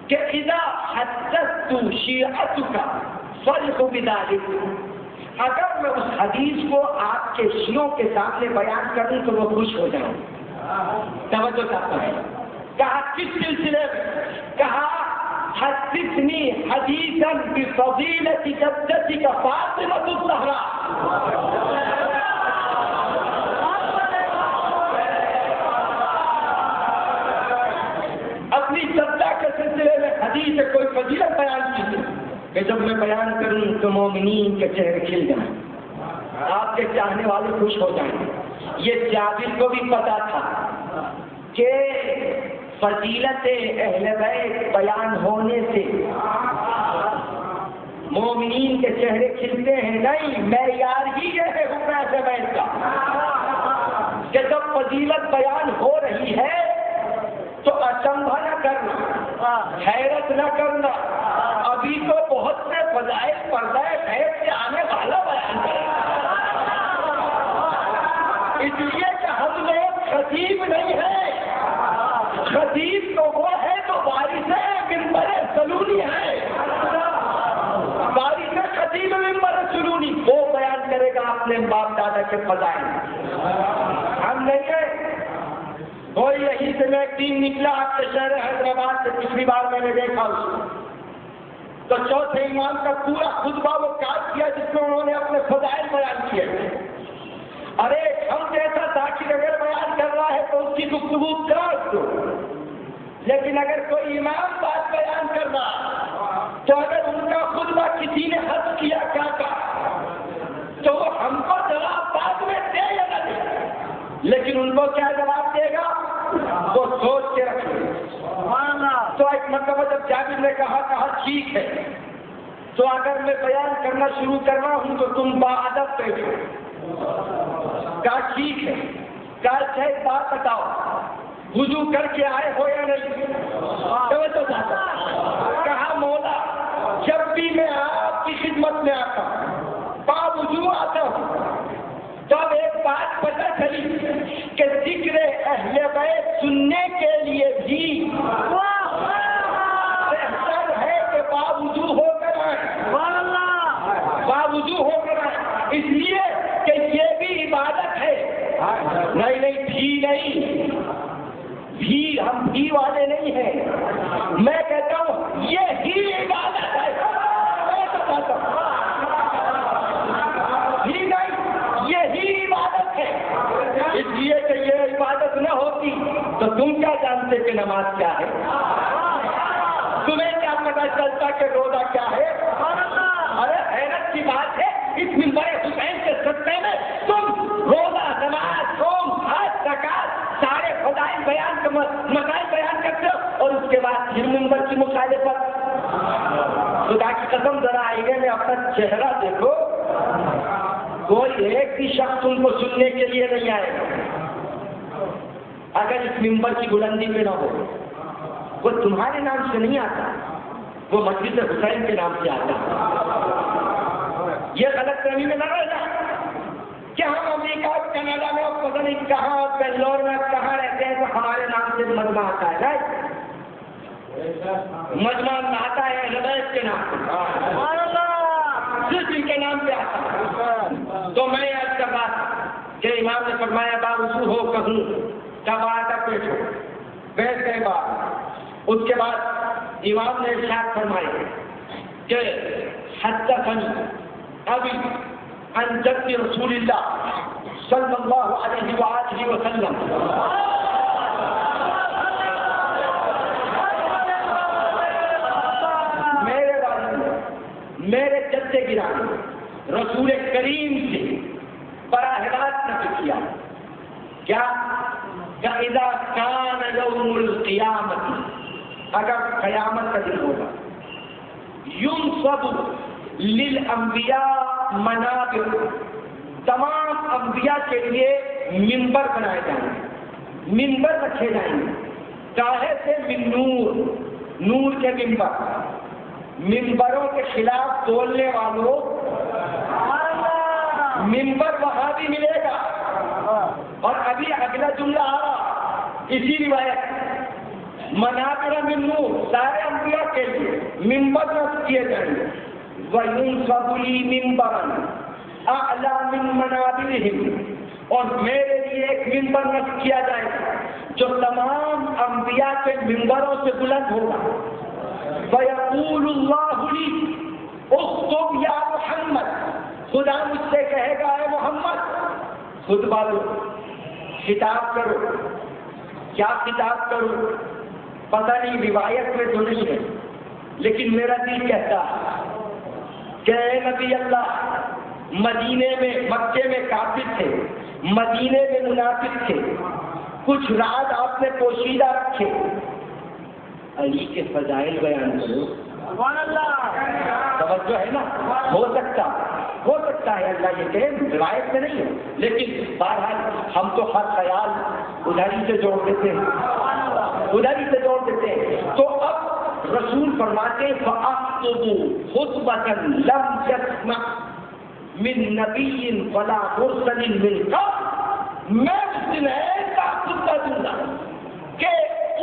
کہ اذا حدثت شیعتک فرح بذلک، اگر میں اس حدیث کو آپ کے شیعوں کے سامنے بیان کروں تو وہ خوش ہو جائیں۔ توجہ کرتا ہے، کہا کس سلسلے میں؟ کہا حدثنی حدیثا بفضیلۃ جدتک فاطمۃ الزہرا، اپنی جدہ کے سلسلے میں حدیث کوئی فضیلت بیان کیجیے کہ جب میں بیان کروں تو مومنین کے چہرے کھل جائیں، آپ کے چاہنے والے خوش ہو جائیں۔ یہ جابر کو بھی پتا تھا کہ فضیلت اہل بیت بیان ہونے سے مومنین کے چہرے کھلتے ہیں، نہیں، معیار ہی یہ ہے حکم اہل بیت کا کہ جب فضیلت بیان ہو رہی ہے تو اچنبھا نہ کرنا، حیرت نہ کرنا، ابھی تو بہت سے فضائل پردہ غیب سے آنے والا بیان کریں، اس لیے کہ ہم لوگ خطیب نہیں ہیں، خطیب تو وہ ہے جو وارث منبر سلونی ہے، وارث خطیب منبر سلونی، وہ بیان کرے گا اپنے باپ دادا کے فضائل، ہم نہیں ہیں۔ اور یہیں سے میں ایک دن نکلا آپ کے شہر حیدرآباد سے، پچھلی بار میں نے دیکھا اس کو، تو چوتھے امام کا پورا خطبہ وہ کاٹ کیا جس میں انہوں نے اپنے فضائل بیان کیے۔ ارے ہم جیسا ذاکر اگر بیان کر رہا ہے تو اس کی گفتگو کاٹ دو، لیکن اگر کوئی امام بات بیان کر رہا تو اگر ان کا خطبہ کسی نے حذف کیا کاٹا تو وہ ہم کو جواب بعد میں دے یا نہ دے، لیکن ان کو کیا جواب دے گا وہ سوچ کے رکھے۔ تو ایک مرتبہ جب جابر نے کہا ٹھیک ہے، تو اگر میں بیان کرنا شروع کر رہا ہوں تو تم باادب بیٹھو۔ کہا ٹھیک ہے، کہا اچھا ایک بات بتاؤ، وضو کر کے آئے ہو یا نہیں؟ کہا مولا جب بھی میں آپ کی خدمت میں آتا ہوں باوضو آتا ہوں، تب ایک بات پتہ چلی کہ ذکر اہل بیت سننے کے لیے بھی بہتر ہے کہ باوضو ہو کر آئے، باوضو ہو کر آئے، اس لیے کہ یہ بھی عبادت ہے۔ نہیں بھی نہیں، بھی ہم بھی والے نہیں ہیں، میں کہتا ہوں یہ ہی عبادت ہے، میں بتاتا ہوں بھی نہیں، یہی عبادت ہے، اس لیے کہ یہ عبادت نہ ہوتی تو تم کیا جانتے کہ نماز کیا ہے؟ تمہیں کیا پتا چلتا کہ روزہ کیا ہے؟ ارے حیرت کی بات ہے، اس منبر حسین کے سطح میں تم روزہ، نماز، صوم، حج، زکات سارے فضائل بیان مسائل بیان کرتے ہو اور اس کے بعد پھر منبر کی مخالفت۔ خدا کی قسم ذرا آئینے میں اپنا چہرہ دیکھو، کوئی ایک بھی شخص ان کو سننے کے لیے نہیں آئے گا اگر اس ممبر کی بلندی پہ نہ ہو۔ وہ تمہارے نام سے نہیں آتا، وہ مسجد حسین کے نام سے آتا ہے۔ یہ غلط فہمی میں نہ رہنا کہ ہم امریکہ کینیڈا میں اور پتہ نہیں کہاں بنگلور میں کہاں رہتے ہیں تو ہمارے نام سے مجمع آتا ہے۔ مجمع آتا ہے ہدایت کے نام صرف ان کے نام پہ آتا ہے۔ تو میں آج کا بات کہ امام نے فرمایا باوضو ہو کہوں کب آتا پیش ہو، بیٹھ گئے بات۔ اس کے بعد امام نے ارشاد فرمایا کہ حدثنی ابی عن جد رسول اللہ صلی اللہ علیہ وآلہ وسلم میرے جد گرامی رسول کریم سے براہ راست نقل کیا کیا کہ اذا کان یوم القیامت، اگر قیامت کا دن ہوگا، ینصب للانبیاء منابر، تمام انبیاء کے لیے منبر بنائے جائیں گے، منبر رکھے جائیں گے، کاہے سے من نور، نور کے منبر، منبروں کے خلاف بولنے والوں منبر وہاں بھی ملے گا۔ اور ابھی اگلا جملہ آ رہا اسی روایت، منابر من نور، سارے انبیاء کے لیے منبر نصب کیے جائیں گے۔ وَيُنصَبُ لِي مِنبَرًا أَعْلَىٰ مِن مَنَابِرِهِمْ، اور میرے لیے ایک منبر نصب کیا جائے گا جو تمام انبیاء کے منبروں سے بلند ہوگا۔ وَيَقُولُ اللَّهُ لِي اُخْطُبْ يَا مُحَمَّدْ، خدا مجھ سے کہے گا اے محمد خطبہ دو، خطاب کرو۔ کیا خطاب کرو پتہ نہیں، روایت میں تو نہیں ہے، لیکن میرا دل کہتا ہے کہ اے نبی اللہ، مدینے میں، مکے میں کافر تھے، مدینے میں منافق تھے، کچھ راز آپ نے پوشیدہ رکھے، علی کے فضائل بیان کرو۔ سبحان اللہ، توجہ ہے نا؟ ہو سکتا ہے اللہ یہ کہ روایت میں نہیں ہے، لیکن بہرحال ہم تو ہر خیال ادھر ہی سے جوڑ دیتے ہیں، ادھر ہی سے جوڑ دیتے ہیں۔ تو اب رسول فرماتے ہیں فَأَخْطُبُ خُطْبَةً لَمْ يَسْمَعْ مِن نَبِيٍّ وَلَا مُرْسَلٍ مِن قَبْلِ، میں اس دن ایسا خطبہ دوں گا کہ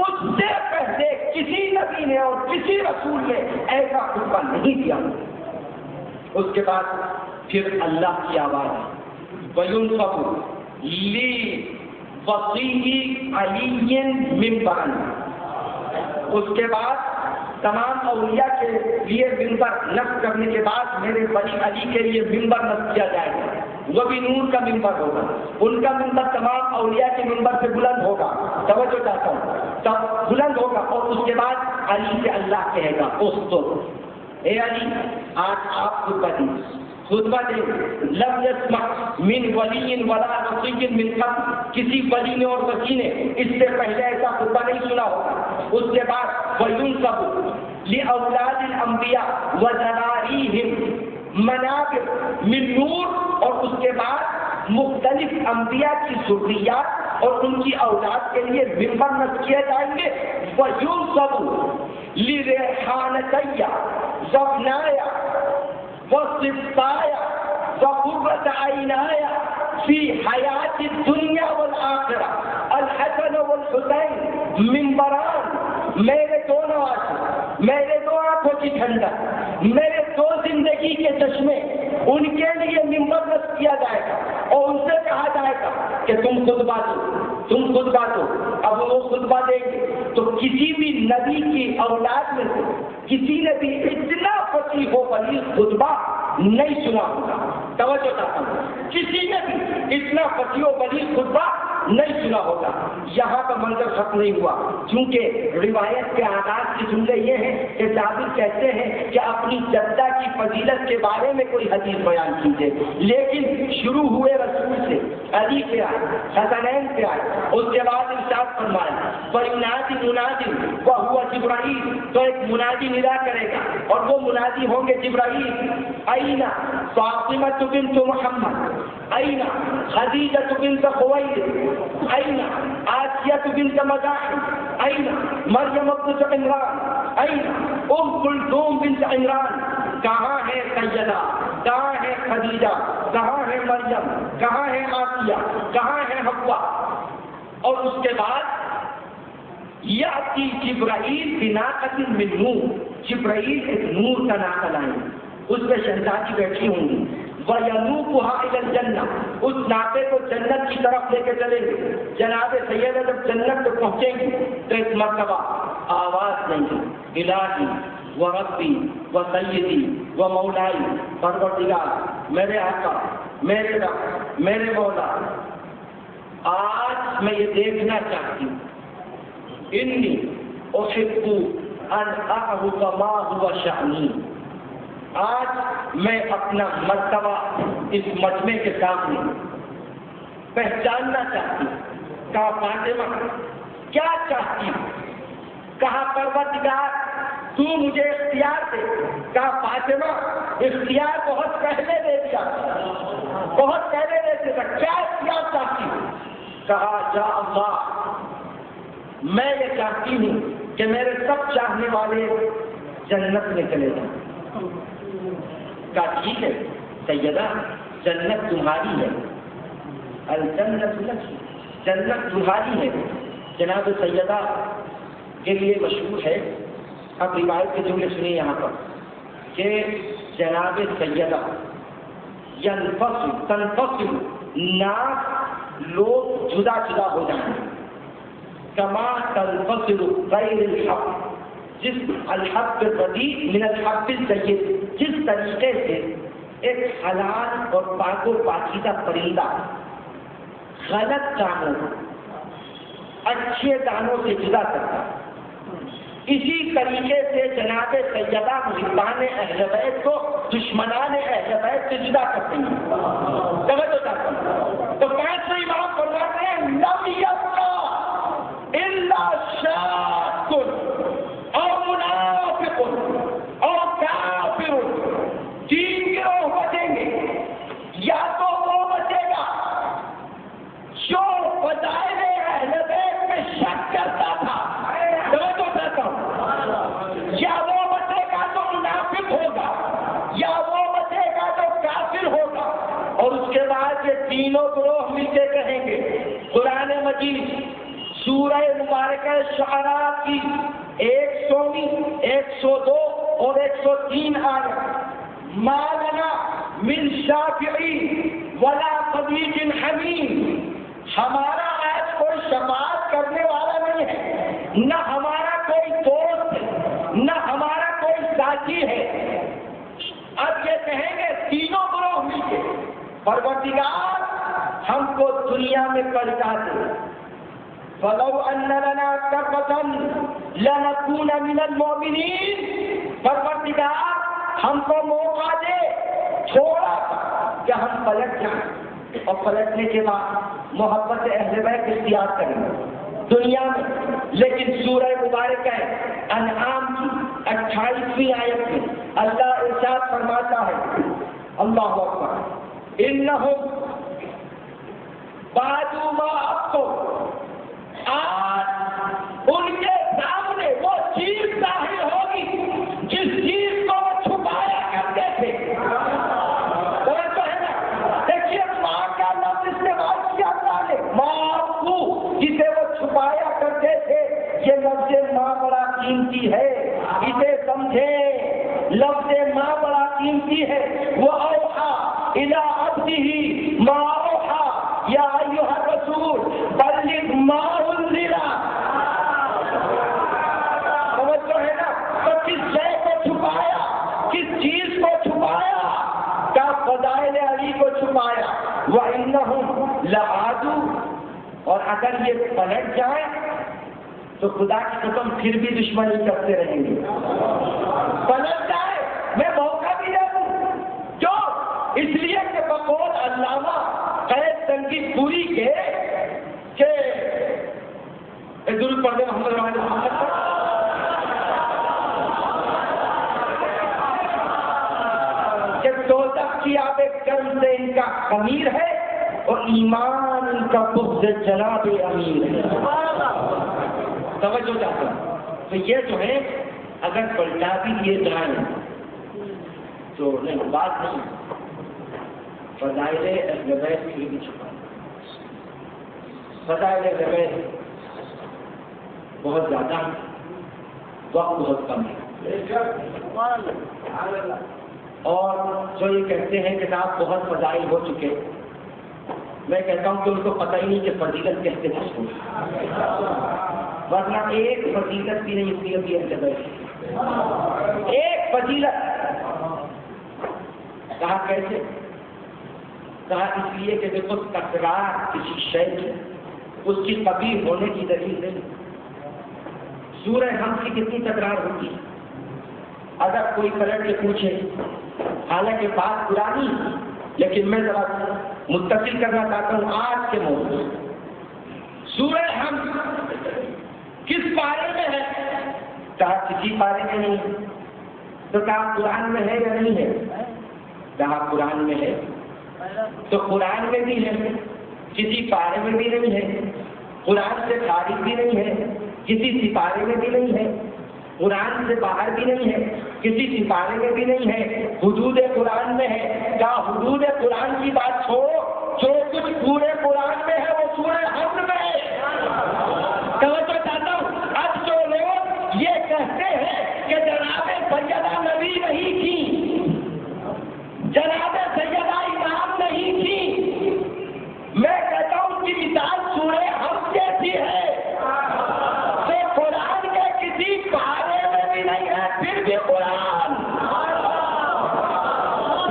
اس سے پہلے کسی نبی نے اور کسی رسول نے ایسا خطبہ نہیں دیا۔ اس کے بعد پھر اللہ کی آواز وَيُنصَبُ لِوَصِيِّ عَلِيٍّ مِنبَرًا، اس کے بعد تمام اولیاء کے لیے منبر نصب کرنے کے بعد میرے ولی علی کے لیے منبر نصب کیا جائے گا، وہ بھی نور کا منبر ہوگا، ان کا منبر تمام اولیاء کے منبر سے بلند ہوگا، توجہ چاہتا ہوں، تب بلند ہوگا۔ اور اس کے بعد علی سے اللہ کہے گا اے علی آج آپ خطبہ دیں، لم یسمع من ولی ولا وصی من قبل، کسی ولی نے اور وصی نے اس سے پہلے ایسا خطبہ نہیں سنا ہوگا۔ اس کے بعد وَيُنصَبُ لِأَوْلَادِ الْأَنْبِيَاءِ وَذَرَارِيهِمْ مَنَابِرَ مِن نور، اور اس کے بعد مختلف انبیاء کی ذریات اور ان کی اولاد کے لیے منبر نصب کیے جائیں گے۔ وَيُنصَبُ لِرَيْحَانَتَيَّ زَبْنَايَ وَصِبْطَايَ وَقُرَّةَ عَيْنَايَ فِي حَيَاةِ الدُّنْيَا وَالْآخِرَةِ الْحَسَنُ وَالْحُسَيْنُ منبران، میرے دو نواز، میرے دو آنکھوں کی ٹھنڈک، میرے دو زندگی کے چشمے، ان کے لیے منبر نصب کیا جائے گا اور ان سے کہا جائے گا کہ تم خطبہ دو۔ اب وہ خطبہ دیں گے تو کسی بھی نبی کی اولاد میں سے کسی نے بھی اتنا فصیح و بلیغ خطبہ نہیں سنا ہوگا، توجہ چاہتا ہوں، کسی نے بھی اتنا فصیح و بلیغ خطبہ نہیں سنا ہوگا۔ یہاں کا منظر ختم نہیں ہوا، کیونکہ روایت کے آغاز کے جملے یہ ہیں کہ جابر کہتے ہیں کہ اپنی جدہ کی فضیلت کے بارے میں کوئی حدیث بیان کیجیے، لیکن شروع ہوئے رسول سے، علی سے آئے، حسنین سے آئے، اس کے بعد ارشاد فرمایا فَيُنَادِي مُنَادٍ وَهُوَ جِبْرَائِیل، تو ایک منادی ندا کرے گا اور وہ منادی ہوں گے جبرائیل، أَيْنَ فاطمة بنت محمد، أَيْنَ خدیجة بنت خویلد، أَيْنَ آسیہ بنت مزاحم، أَيْنَ مریم ابنت عمران، أَيْنَ کلثوم بنت عمران، کہاں ہے سیدہ، کہاں ہے خدیجہ، کہاں ہے مریم، کہاں ہے آسیہ، کہاں ہے حوا؟ اور اس کے بعد یاتی جبرائیل بناقۃ من نور، جبرائیل ایک نور کا ناقہ لائیں، اس پہ شہزادی بیٹھی ہوں گی، وَيَنُوقُهَا إِلَى الْجَنَّةِ، اس ناقے کو جنت کی طرف لے کے چلیں گے۔ جناب سیدہ جب جنت پہ پہنچیں گی تو ایک مرتبہ آواز دیں گے، الہی و ربی و سیدی و مولائی، پروردگار، میرے آقا، میرے رب، میرے مولا، آج میں یہ دیکھنا چاہتی ہوں، انی احب ان اعرف ما هو شأنی، آج میں اپنا مرتبہ اس مجمع کے سامنے پہچاننا چاہتی ہوں۔ کہا فاطمہ کیا چاہتی ہوں؟ کہا پروردگار تو مجھے اختیار دے۔ کہا فاطمہ اختیار بہت پہلے دے دیا، بہت پہلے دے دیا، کیا اختیار چاہتی ہوں؟ کہا یا اللہ میں یہ چاہتی ہوں کہ میرے سب چاہنے والے جنت میں چلے جائیں۔ کہا ٹھیک ہے سیدہ، جنت تمہاری ہے، الجنت لک، جنت تمہاری ہے۔ جناب سیدہ کے لیے مشہور ہے، اب روایت کے جملے سنیے یہاں پر کہ جناب سیدہ ینفصل تنفصل، ناک لوگ جدا جدا ہو جائیں، کما تنفصل غیر الحب، جس الحب الردیء من الحب الجید، جس طریقے سے ایک حلال اور پاک و پاکیزہ پرندہ غلط دانوں اچھے دانوں سے جدا کرتا، اسی طریقے سے جناب سیدہ محبان اہل بیت کو دشمنان اہل بیت سے جدا کرتے ہیں۔ تو کیسے امام فرماتے ہیں لم یبقى الا شاک او منافق او کافر، تین گروہ بچیں گے، یا تو وہ بچے گا جو فضائل اہل بیت میں شک کرتا تھا، یا وہ بچے گا تو منافق ہوگا، یا وہ بچے گا تو کافر ہوگا۔ اور اس کے بعد یہ تینوں گروہ مل کے کہیں گے، قرآن مجید سورہ مبارکہ شعراء کی 100ویں، 102 اور 103 آیت، ما لنا من شافعی ولا صدیق حمیم، ہمارا آج کوئی شفاعت کرنے والا نہیں ہے، نہ ہمارا کوئی دوست ہے، نہ ہمارا کوئی ساتھی ہے۔ اب یہ کہیں گے تینوں گروہ مل کے، پروردگار ہم کو دنیا میں پلٹا دے، فَلَوْ أَنَّ لَنَا كَرَّةً لَنَكُونَ مِنَ الْمُؤْمِنِينَ، پروردگار ہم کو موقع دے تھوڑا کہ ہم پلٹ جائیں، اور پلٹنے کے بعد محبت اہل بیت اختیار کریں دنیا میں۔ لیکن سورہ مبارکہ انعام کی 28ویں آیت میں اللہ ارشاد فرماتا ہے، اللہ اکبر، انہم بعدوا ما ابقوا، آج ان کے سامنے وہ چیز ظاہر ہوگی جس چیز کو وہ چھپایا کرتے تھے۔ دیکھیے ماں کا لفظ استعمال کیا اللہ نے، ماں کو جسے وہ چھپایا کرتے تھے، یہ لفظ ماں بڑا قیمتی ہے، اسے سمجھیں، لفظ ماں بڑا قیمتی ہے۔ وہ اوحا الی عبدہ ما اوحا، یا ایھا الرسول بلغ ما انزل، توجہ ہے نا؟ تو کس شے کو چھپایا، کس چیز کو چھپایا؟ کیا فضائل علی کو چھپایا، وَإِنَّهُمْ لَعَادُوا، اور اگر یہ پلٹ جائیں تو خدا کی قسم پھر بھی دشمنی کرتے رہیں گے۔ پلٹ جائے میں موقع بھی دے دوں، کیوں؟ اس لیے کہ بقول علامہ قید تنقید پوری کے کہ درود پڑھ دیں محمد محمد پر. کہ دوزخ کی آب گرم سے ان کا خمیر ہے اور ایمان ان کا بغض جناب امیر ہے. توجہ چاہتا ہوں. تو یہ جو ہے اگر پلٹا بھی دیے جائیں تو نہیں بات نہیں. فضائل اہل بیت پھر بھی چھپا, فضائل اہل بیت بہت زیادہ ہے, وقت بہت کم ہے. اور جو یہ کہتے ہیں کہ صاحب بہت فضائل ہو چکے, میں کہتا ہوں کہ ان کو پتہ ہی نہیں کہ فضیلت کہتے کس کو, ورنہ ایک فضیلت بھی نہیں اس لیے بھی ایک فضیلت. کہا کیسے؟ کہا اس لیے کہ دیکھو تکرار کسی شے کی اس کی قبیح ہونے کی دلیل نہیں. سورہ حمد کی کتنی تکرار ہوگی؟ اگر کوئی پلٹ کے پوچھے, حالانکہ بات پرانی لیکن میں ذرا متصل کرنا چاہتا ہوں آج کے موضوع. سورہ حمد کس پارے میں ہے؟ کہا کسی پارے میں نہیں. تو کہا قرآن میں ہے یا نہیں ہے؟ کہا قرآن میں ہے. تو قرآن میں بھی ہے, کسی پارے میں بھی نہیں ہے. قرآن سے خارج بھی نہیں ہے, کسی سپارے میں بھی نہیں ہے. قرآن سے باہر بھی نہیں ہے, کسی سپارے میں بھی نہیں ہے. حدود قرآن میں ہے. کیا حدود قرآن کی بات چھوڑو, جو کچھ پورے قرآن میں ہے وہ سورہ حمد میں ہے. توجہ چاہتا ہوں. اب جو لوگ یہ کہتے ہیں کہ جناب سیدہ نبی نہیں تھی, جناب سیدہ امام نہیں تھی, میں کہتا ہوں کہ مثال سورہ حمد جیسی ہے. تو قرآن کے کسی پارے میں بھی نہیں ہے, پھر بھی قرآن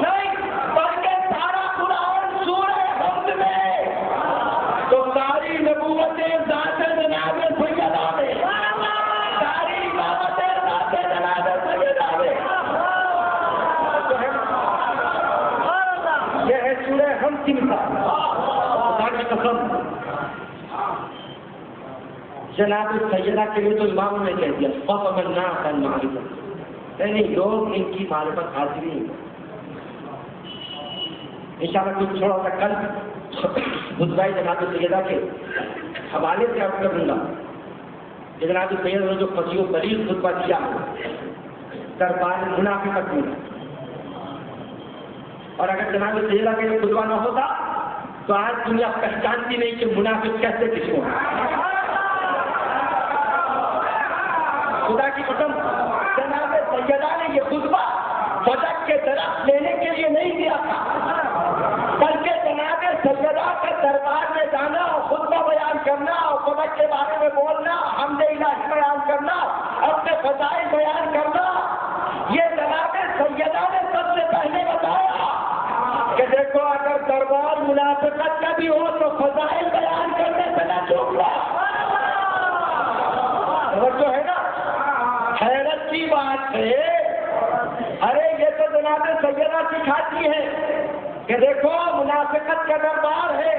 نہیں, بلکہ سارا قرآن سورہ حمد میں. تو ساری نبوتیں ذات جناب سیدہ میں, ساری امامتیں ذات جناب سیدہ میں. یہ ہے سورہ حمد کی مثال. جناب سیدہ کے لیے تو امام نے کہہ دیا نہیں, لوگ ان کی معرفت حاصل نہیں. انشاءاللہ کچھ تھوڑا سا کل خطبہ جناب سیدہ کے حوالے سے عرض کروں گا. جناب سیدہ نے جو فصیح و بلیغ خطبہ دیا دربار منافقت میں, اور اگر جناب سیدہ کے لیے خطبہ نہ ہوتا تو آج دنیا پہچانتی نہیں کہ منافق کیسے کس کو ہے. خدا کی قسم جناب سیدہ نے یہ خطبہ صدق کے درخت لینے کے لیے نہیں دیا تھا, بلکہ جناب سیدہ کے دربار میں جانا اور خطبہ بیان کرنا اور صدق کے بارے میں بولنا, حمد الہی بیان کرنا, اپنے فضائل بیان کرنا, یہ جناب سیدہ نے سب سے پہلے بتایا کہ دیکھو اگر دربار منافقت کا بھی ہو تو فضائل بیان کرنے سے نہ چوکنا. جو ہے نا حیرت کی بات ہے. ارے یہ تو جناب سیدہ سکھاتی ہے کہ دیکھو منافقت کا دربار ہے,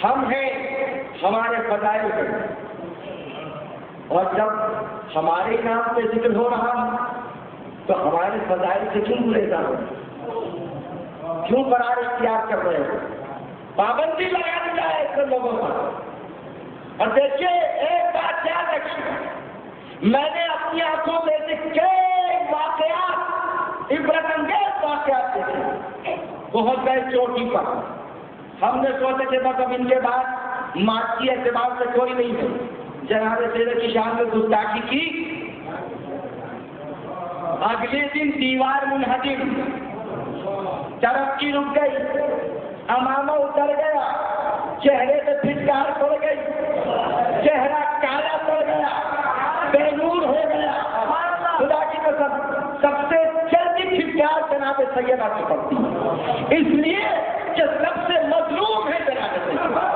ہم ہیں, ہمارے فضائل ہیں, اور جب ہمارے نام پہ ذکر ہو رہا تو ہمارے فضائل سے کیوں گریزاں ہو, کیوں قرار اختیار کر رہے ہیں؟ پابندی لگا دی جائے ایسے لوگوں پر. اور دیکھیے ایک بات یاد رکھیے, میں نے اپنی آنکھوں میں دیکھے واقعات, عبرت انگیز واقعات دیکھے. بہت گئے چوٹی پر, ہم نے سوچے تھے بس اب ان کے بعد مادی اعتبار سے کوئی نہیں ہے. جناب سیدہ کی شان میں گستاخی کی, اگلے دن دیوار منہدم, ترقی رک گئی, امامہ اتر گیا, چہرے پہ پھٹکار پڑ گئی, چہرہ کالا پڑ گیا, بے نور ہو گیا. خدا کی قسم سب سے جلدی پھٹکار جناب سیدہ کی پڑتی ہے, اس لیے کہ سب سے مظلوم ہے جناب سیدہ.